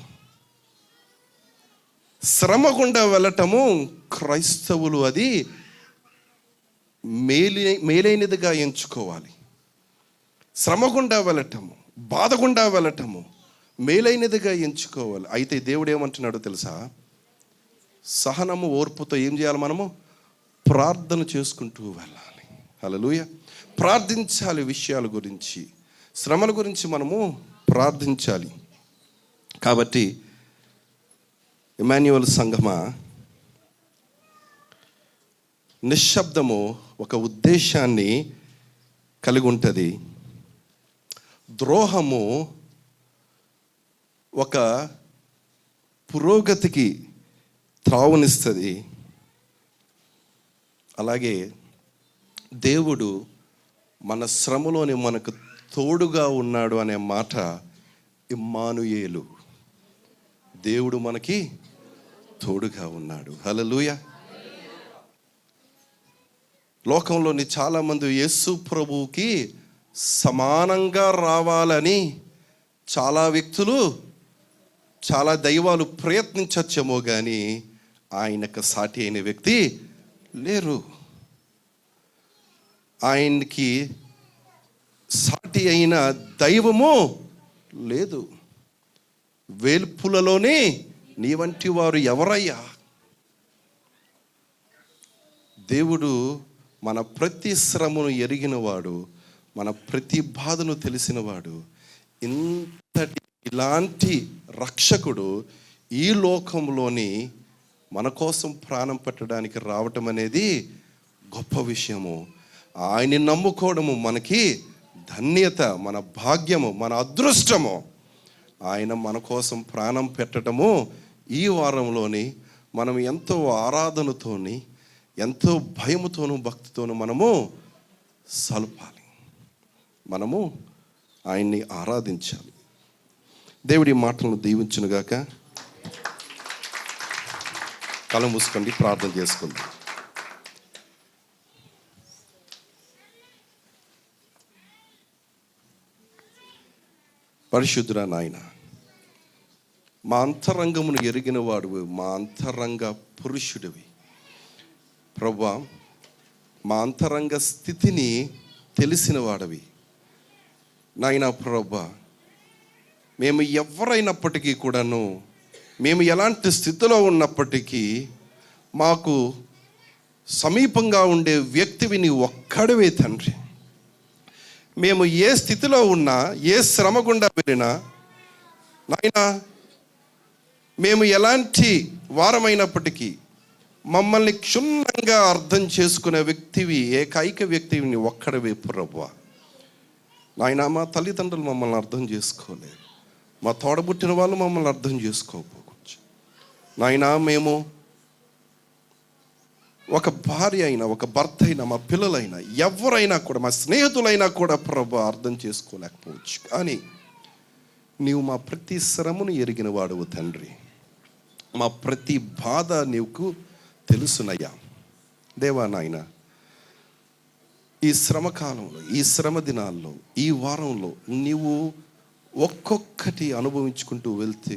శ్రమ గుండా వెళ్ళటము క్రైస్తవులు అది మేలైనదిగా ఎంచుకోవాలి. శ్రమ గుండా వెళ్ళటము, బాధ గుండా వెళ్ళటము మేలైనదిగా ఎంచుకోవాలి. అయితే దేవుడు ఏమంటున్నాడో తెలుసా? సహనము, ఓర్పుతో ఏం చేయాలి? మనము ప్రార్థన చేసుకుంటూ వెళ్ళాలి. హల్లెలూయా. ప్రార్థించాలి. విషయాల గురించి, శ్రమల గురించి మనము ప్రార్థించాలి. కాబట్టి ఇమాన్యుయల్ సంఘమా, నిశ్శబ్దము ఒక ఉద్దేశాన్ని కలిగి ఉంటుంది. ద్రోహము ఒక పురోగతికి త్రావునిస్తుంది. అలాగే దేవుడు మన శ్రమలోని మనకు తోడుగా ఉన్నాడు అనే మాట ఇమ్మానుయేలు. దేవుడు మనకి తోడుగా ఉన్నాడు. హల్లెలూయా. లోకంలోని చాలామంది యేసు ప్రభువుకి సమానంగా రావాలని చాలా వ్యక్తులు, చాలా దైవాలు ప్రయత్నించచ్చేమో కానీ ఆయనకు సాటి అయిన వ్యక్తి లేరు. ఆయనకి సాటి అయిన దైవము లేదు. వేల్పులలోనే నీ వంటి వారు ఎవరయ్యా? దేవుడు మన ప్రతి శ్రమను ఎరిగినవాడు, మన ప్రతి బాధను తెలిసినవాడు. ఇలాంటి రక్షకుడు ఈ లోకంలోని మన కోసం ప్రాణం పెట్టడానికి రావటం అనేది గొప్ప విషయము. ఆయన్ని నమ్ముకోవడము మనకి ధన్యత, మన భాగ్యము, మన అదృష్టము. ఆయన మన కోసం ప్రాణం పెట్టడము ఈ వారంలోని మనం ఎంతో ఆరాధనతోని, ఎంతో భయముతోనూ భక్తితోనూ మనము సల్పాలి. మనము ఆయన్ని ఆరాధించాలి. దేవుడి మాటలను దీవించునుగాక. కళ్ళు మూసుకోండి, ప్రార్థన చేసుకుందాం. పరిశుద్ధుడా నాయన, మా అంతరంగమును ఎరిగిన వాడువి, మా అంతరంగ పురుషుడివి ప్రభువా. మా అంతరంగ స్థితిని తెలిసిన వాడవి నాయన ప్రభువా. మేము ఎవరైనప్పటికీ కూడాను, మేము ఎలాంటి స్థితిలో ఉన్నప్పటికీ మాకు సమీపంగా ఉండే వ్యక్తివి నీ ఒక్కడివే తండ్రి. మేము ఏ స్థితిలో ఉన్నా, ఏ శ్రమ గుండా వెళ్ళినా నాయన, మేము ఎలాంటి వారమైనప్పటికీ మమ్మల్ని క్షుణ్ణంగా అర్థం చేసుకునే వ్యక్తివి, ఏకైక వ్యక్తివి నీ ఒక్కడివే ప్రభువా. నాయన, మా తల్లిదండ్రులు మమ్మల్ని అర్థం చేసుకోలేదు, మా తోడబుట్టిన వాళ్ళు మమ్మల్ని అర్థం చేసుకోకపోవచ్చు నాయన. మేము ఒక భార్య అయినా, ఒక భర్త అయినా, మా పిల్లలైనా, ఎవరైనా కూడా, మా స్నేహితులైనా కూడా ప్రభు అర్థం చేసుకోలేకపోవచ్చు. కానీ నీవు మా ప్రతి శ్రమను ఎరిగిన వాడువు తండ్రి. మా ప్రతి బాధ నీకు తెలుసునయ్యా దేవా. నాయన, ఈ శ్రమ కాలంలో, ఈ శ్రమ దినాల్లో, ఈ వారంలో నీవు ఒక్కొక్కటి అనుభవించుకుంటూ వెళ్తే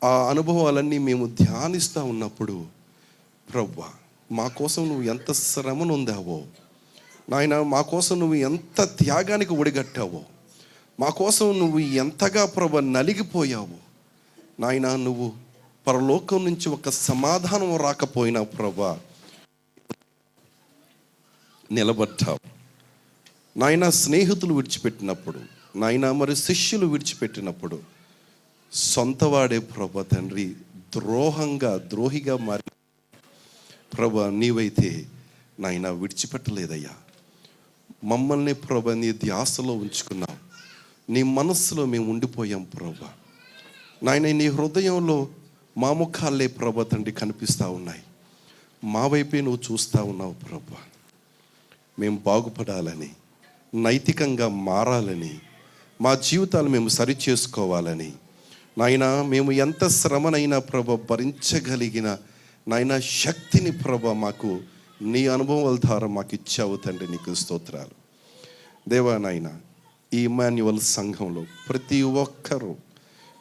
ఆ అనుభవాలన్నీ మేము ధ్యానిస్తూ ఉన్నప్పుడు ప్రభువా, మా కోసం నువ్వు ఎంత శ్రమను ఉందావో నాయన, మా కోసం నువ్వు ఎంత త్యాగానికి ఒడిగట్టావో, మా కోసం నువ్వు ఎంతగా ప్రభు నలిగిపోయావో నాయన. నువ్వు పరలోకం నుంచి ఒక సమాధానం రాకపోయినా ప్రభా నిలబడ్డావు నాయన. స్నేహితులు విడిచిపెట్టినప్పుడు నాయన, మరి శిష్యులు విడిచిపెట్టినప్పుడు సొంతవాడే ప్రభా తండ్రి ద్రోహిగా మారి ప్రభా నీవైతే నాయన విడిచిపెట్టలేదయ్యా. మమ్మల్ని ప్రభా నీ ధ్యాసలో ఉంచుకున్నావు, నీ మనస్సులో మేము ఉండిపోయాం ప్రభా. నాయన నీ హృదయంలో మా ముఖాలే ప్రభా తండ్రి కనిపిస్తూ ఉన్నాయి, మా వైపే నువ్వు చూస్తూ ఉన్నావు ప్రభా. మేము బాగుపడాలని, నైతికంగా మారాలని, మా జీవితాలు మేము సరిచేసుకోవాలని నాయన మేము ఎంత శ్రమనైనా ప్రభ భరించగలిగిన నాయన శక్తిని ప్రభ మాకు నీ అనుభవాల ద్వారా మాకు ఇచ్చావు తండ్రి. నీకు స్తోత్రాలు దేవా. నాయన ఈ ఇమ్మాన్యువల్ సంఘంలో ప్రతి ఒక్కరూ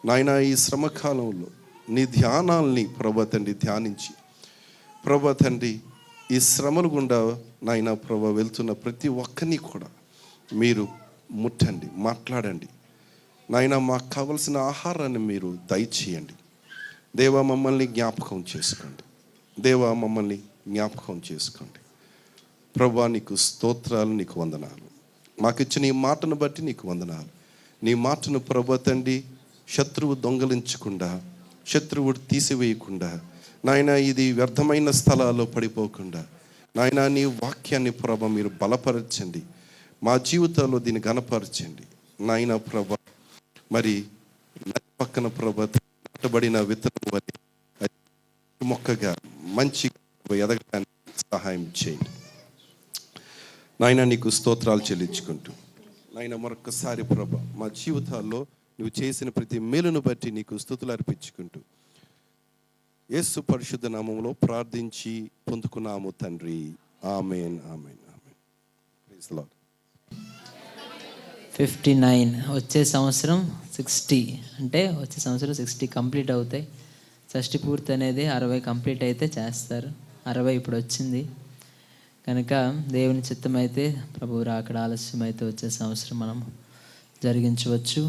నాయన ఈ శ్రమకాలంలో నీ ధ్యానాల్ని ప్రభ తండ్రి ధ్యానించి ప్రభ తండ్రి ఈ శ్రమలు గుండా నాయన ప్రభ వెళ్తున్న ప్రతి ఒక్కరిని కూడా మీరు ముట్టండి, మాట్లాడండి నాయన. మాకు కావలసిన ఆహారాన్ని మీరు దయచేయండి దేవా. మమ్మల్ని జ్ఞాపకం చేసుకోండి దేవా, మమ్మల్ని జ్ఞాపకం చేసుకోండి ప్రభా. నీకు స్తోత్రాలు, నీకు వందనాలు. మాకు ఇచ్చిన ఈ మాటను బట్టి నీకు వందనాలు. నీ మాటను ప్రభా తండ్రి శత్రువు దొంగలించకుండా, శత్రువు తీసివేయకుండా నాయన ఇది వ్యర్థమైన స్థలాల్లో పడిపోకుండా నాయన నీ వాక్యాన్ని ప్రభ మీరు బలపరచండి, మా జీవితాల్లో దీన్ని గణపరచండి నాయన ప్రభ. మరి పక్కన ప్రభ నాటబడిన విత్తనం వల్ల మొక్కగా మంచి ఎదగడానికి సహాయం చేయండి నాయన. నీకు స్తోత్రాలు చెల్లించుకుంటూ నాయన మరొకసారి ప్రభ మా జీవితాల్లో నువ్వు చేసిన ప్రతి మేలును బట్టి నీకు స్తుతులు అర్పించుకుంటూ యేసు పరిశుద్ధ నామములో ప్రార్థించి పొందుకున్నాము తండ్రి. Amen, amen, amen. Praise the lord. 59 వచ్చే సంవత్సరం 60, అంటే వచ్చే సంవత్సరం 60 కంప్లీట్ అవుతాయి. షష్టి పూర్తి అనేది 60 కంప్లీట్ అయితే చేస్తారు. 60 ఇప్పుడు వచ్చింది కనుక దేవుని చిత్తం అయితే ప్రభువు రాకడ ఆలస్యం అయితే వచ్చే సంవత్సరం మనం జరిగించవచ్చు.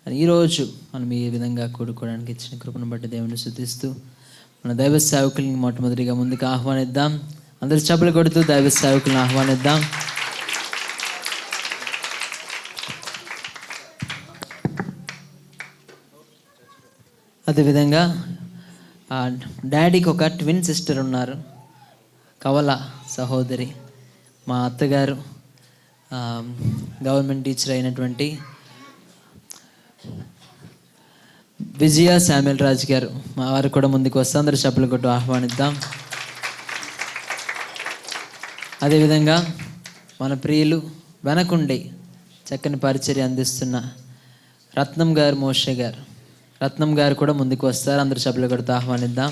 కానీ ఈరోజు మనం ఈ విధంగా కూడుకోవడానికి ఇచ్చిన కృపను బట్టి దేవుని స్తుతిస్తూ మన దైవ సేవకుల్ని మొట్టమొదటిగా ముందుకు ఆహ్వానిద్దాం. అందరూ చప్పలు కొడుతూ దైవ సేవకులను ఆహ్వానిద్దాం. అదేవిధంగా డాడీకి ఒక ట్విన్ సిస్టర్ ఉన్నారు, కవల సహోదరి. మా అత్తగారు గవర్నమెంట్ టీచర్ అయినటువంటి విజయ శామ్యుల్ రాజు గారు, మా వారు కూడా ముందుకు వస్తే అందరూ చప్పలు కొట్టు ఆహ్వానిద్దాం. అదేవిధంగా మన ప్రియులు వెనకుండి చక్కని పరిచర్య అందిస్తున్న రత్నం గారు, మోషే గారు, రత్నం గారు కూడా ముందుకు వస్తారు. అందరూ చప్పలు కొడుతూ ఆహ్వానిద్దాం.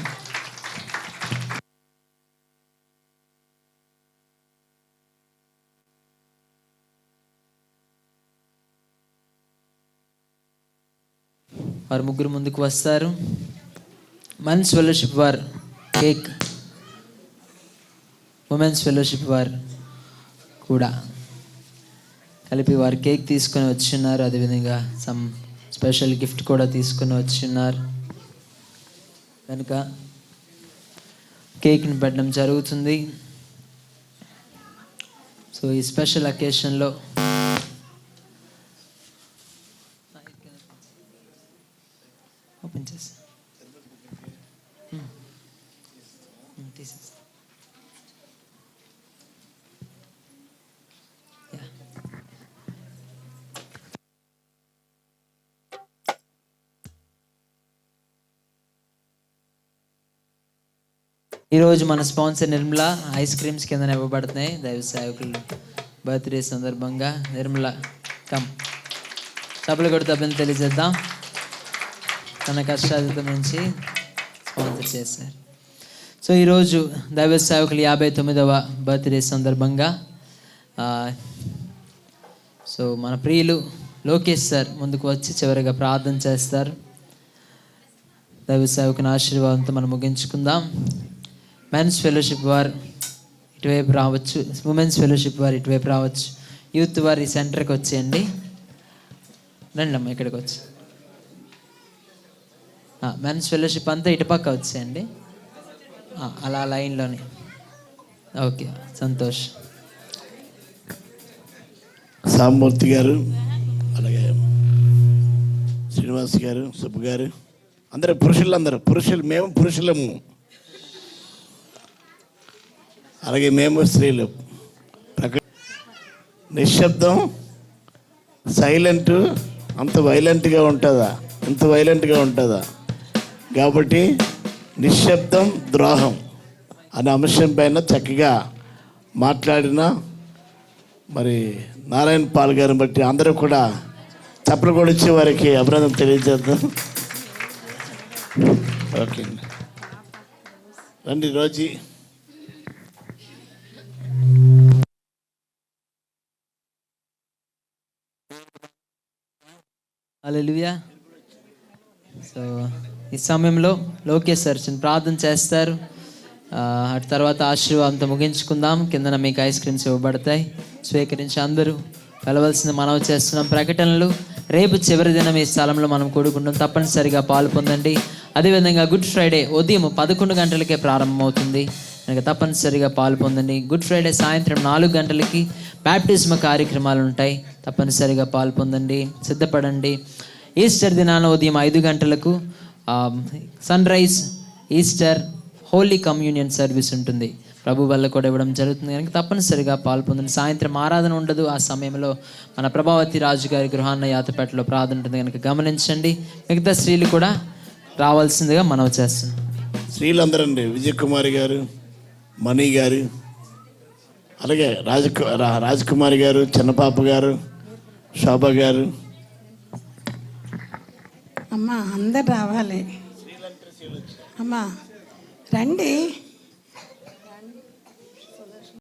వారు ముగ్గురు ముందుకు వస్తారు. మెన్స్ ఫెలోషిప్ వారు కేక్, ఉమెన్స్ ఫెలోషిప్ వారు కూడా కలిపి వారు కేక్ తీసుకొని వచ్చిన్నారు. అదేవిధంగా సమ్ స్పెషల్ గిఫ్ట్ కూడా తీసుకొని వచ్చిన్నారు కనుక కేక్ని పెట్టడం జరుగుతుంది. సో ఈ స్పెషల్ అకేషన్లో ఓపెన్ చేసి తీసేసి ఈరోజు మన స్పాన్సర్ నిర్మల ఐస్ క్రీమ్స్ కింద ఇవ్వబడుతున్నాయి. దైవ సేవకులు బర్త్డే సందర్భంగా నిర్మల కమ్ చప్పలు కొడుతూ అభినందనలు తెలియజేద్దాం. తన కష్టాలతో నుంచి స్పాన్సర్ చేశారు. సో ఈరోజు దైవ సేవకులు 59వ బర్త్డే సందర్భంగా సో మన ప్రియులు లోకేష్ సార్ ముందుకు వచ్చి చివరిగా ప్రార్థన చేస్తారు. దైవ సేవకుని ఆశీర్వాదంతో మనం ముగించుకుందాం. మెన్స్ ఫెలోషిప్ వారు ఇటువైపు రావచ్చు, ఉమెన్స్ ఫెలోషిప్ వారు ఇటువైపు రావచ్చు, యూత్ వారు ఈ సెంటర్కి వచ్చేయండి. రండి అమ్మ ఇక్కడికి వచ్చి. మెన్స్ ఫెలోషిప్ అంతా ఇటుపక్క వచ్చేయండి, అలా లైన్లోనే. ఓకే, సంతోష్. సామూర్తి గారు, అలాగే శ్రీనివాస్ గారు, సుబ్బు గారు, అందరూ పురుషులు మేము పురుషులము, అలాగే మేము స్త్రీలు. నిశ్శబ్దం సైలెంట్ అంత వైలెంట్గా ఉంటుందా? ఎంత వైలెంట్గా ఉంటుందా? కాబట్టి నిశ్శబ్దం ద్రోహం అనే అంశం పైన చక్కగా మాట్లాడిన మరి నారాయణ పాల్ గారిని బట్టి అందరూ కూడా చప్పలు కొడిచ్చే వారికి అభినందన తెలియజేద్దాం. ఓకే రండి రోజీ. హల్లెలూయా. సో ఈ సమయంలో లోకేష్ సార్ చిన్న ప్రార్థన చేస్తారు. అటు తర్వాత ఆశీర్వాదంతో ముగించుకుందాం. కిందన మీకు ఐస్ క్రీమ్స్ ఇవ్వబడతాయి, స్వీకరించి అందరూ వెళ్ళవలసిన మనవి చేస్తున్నాం. ప్రకటనలు రేపు చివరి దినం ఈ స్థలంలో మనం కూడుకుంటాం, తప్పనిసరిగా పాలు పొందండి. అదేవిధంగా గుడ్ ఫ్రైడే ఉదయం 11 గంటలకే ప్రారంభమవుతుంది కనుక తప్పనిసరిగా పాలు పొందండి. గుడ్ ఫ్రైడే సాయంత్రం 4 గంటలకి బ్యాప్టిజం కార్యక్రమాలు ఉంటాయి, తప్పనిసరిగా పాలు పొందండి, సిద్ధపడండి. ఈస్టర్ దినాన ఉదయం 5 గంటలకు sunrise Easter holy communion service ఉంటుంది, ప్రభు వల్ల కూడా ఇవ్వడం జరుగుతుంది కనుక తప్పనిసరిగా పాల్పొందండి. సాయంత్రం ఆరాధన ఉండదు, ఆ సమయంలో మన ప్రభావతి రాజు గారి గృహాన్న యాతపేటలో ప్రార్థన ఉంటుంది కనుక గమనించండి. మిగతా స్త్రీలు కూడా రావాల్సిందిగా మనవి చేస్తున్నాం. స్త్రీలందరూ అండి, విజయ్ కుమారి గారు, మణి గారు, అలాగే రాజకుమారి గారు, చిన్నపాప గారు, శోభ గారు. అమ్మా అందరు రావాలి అమ్మా, రండి.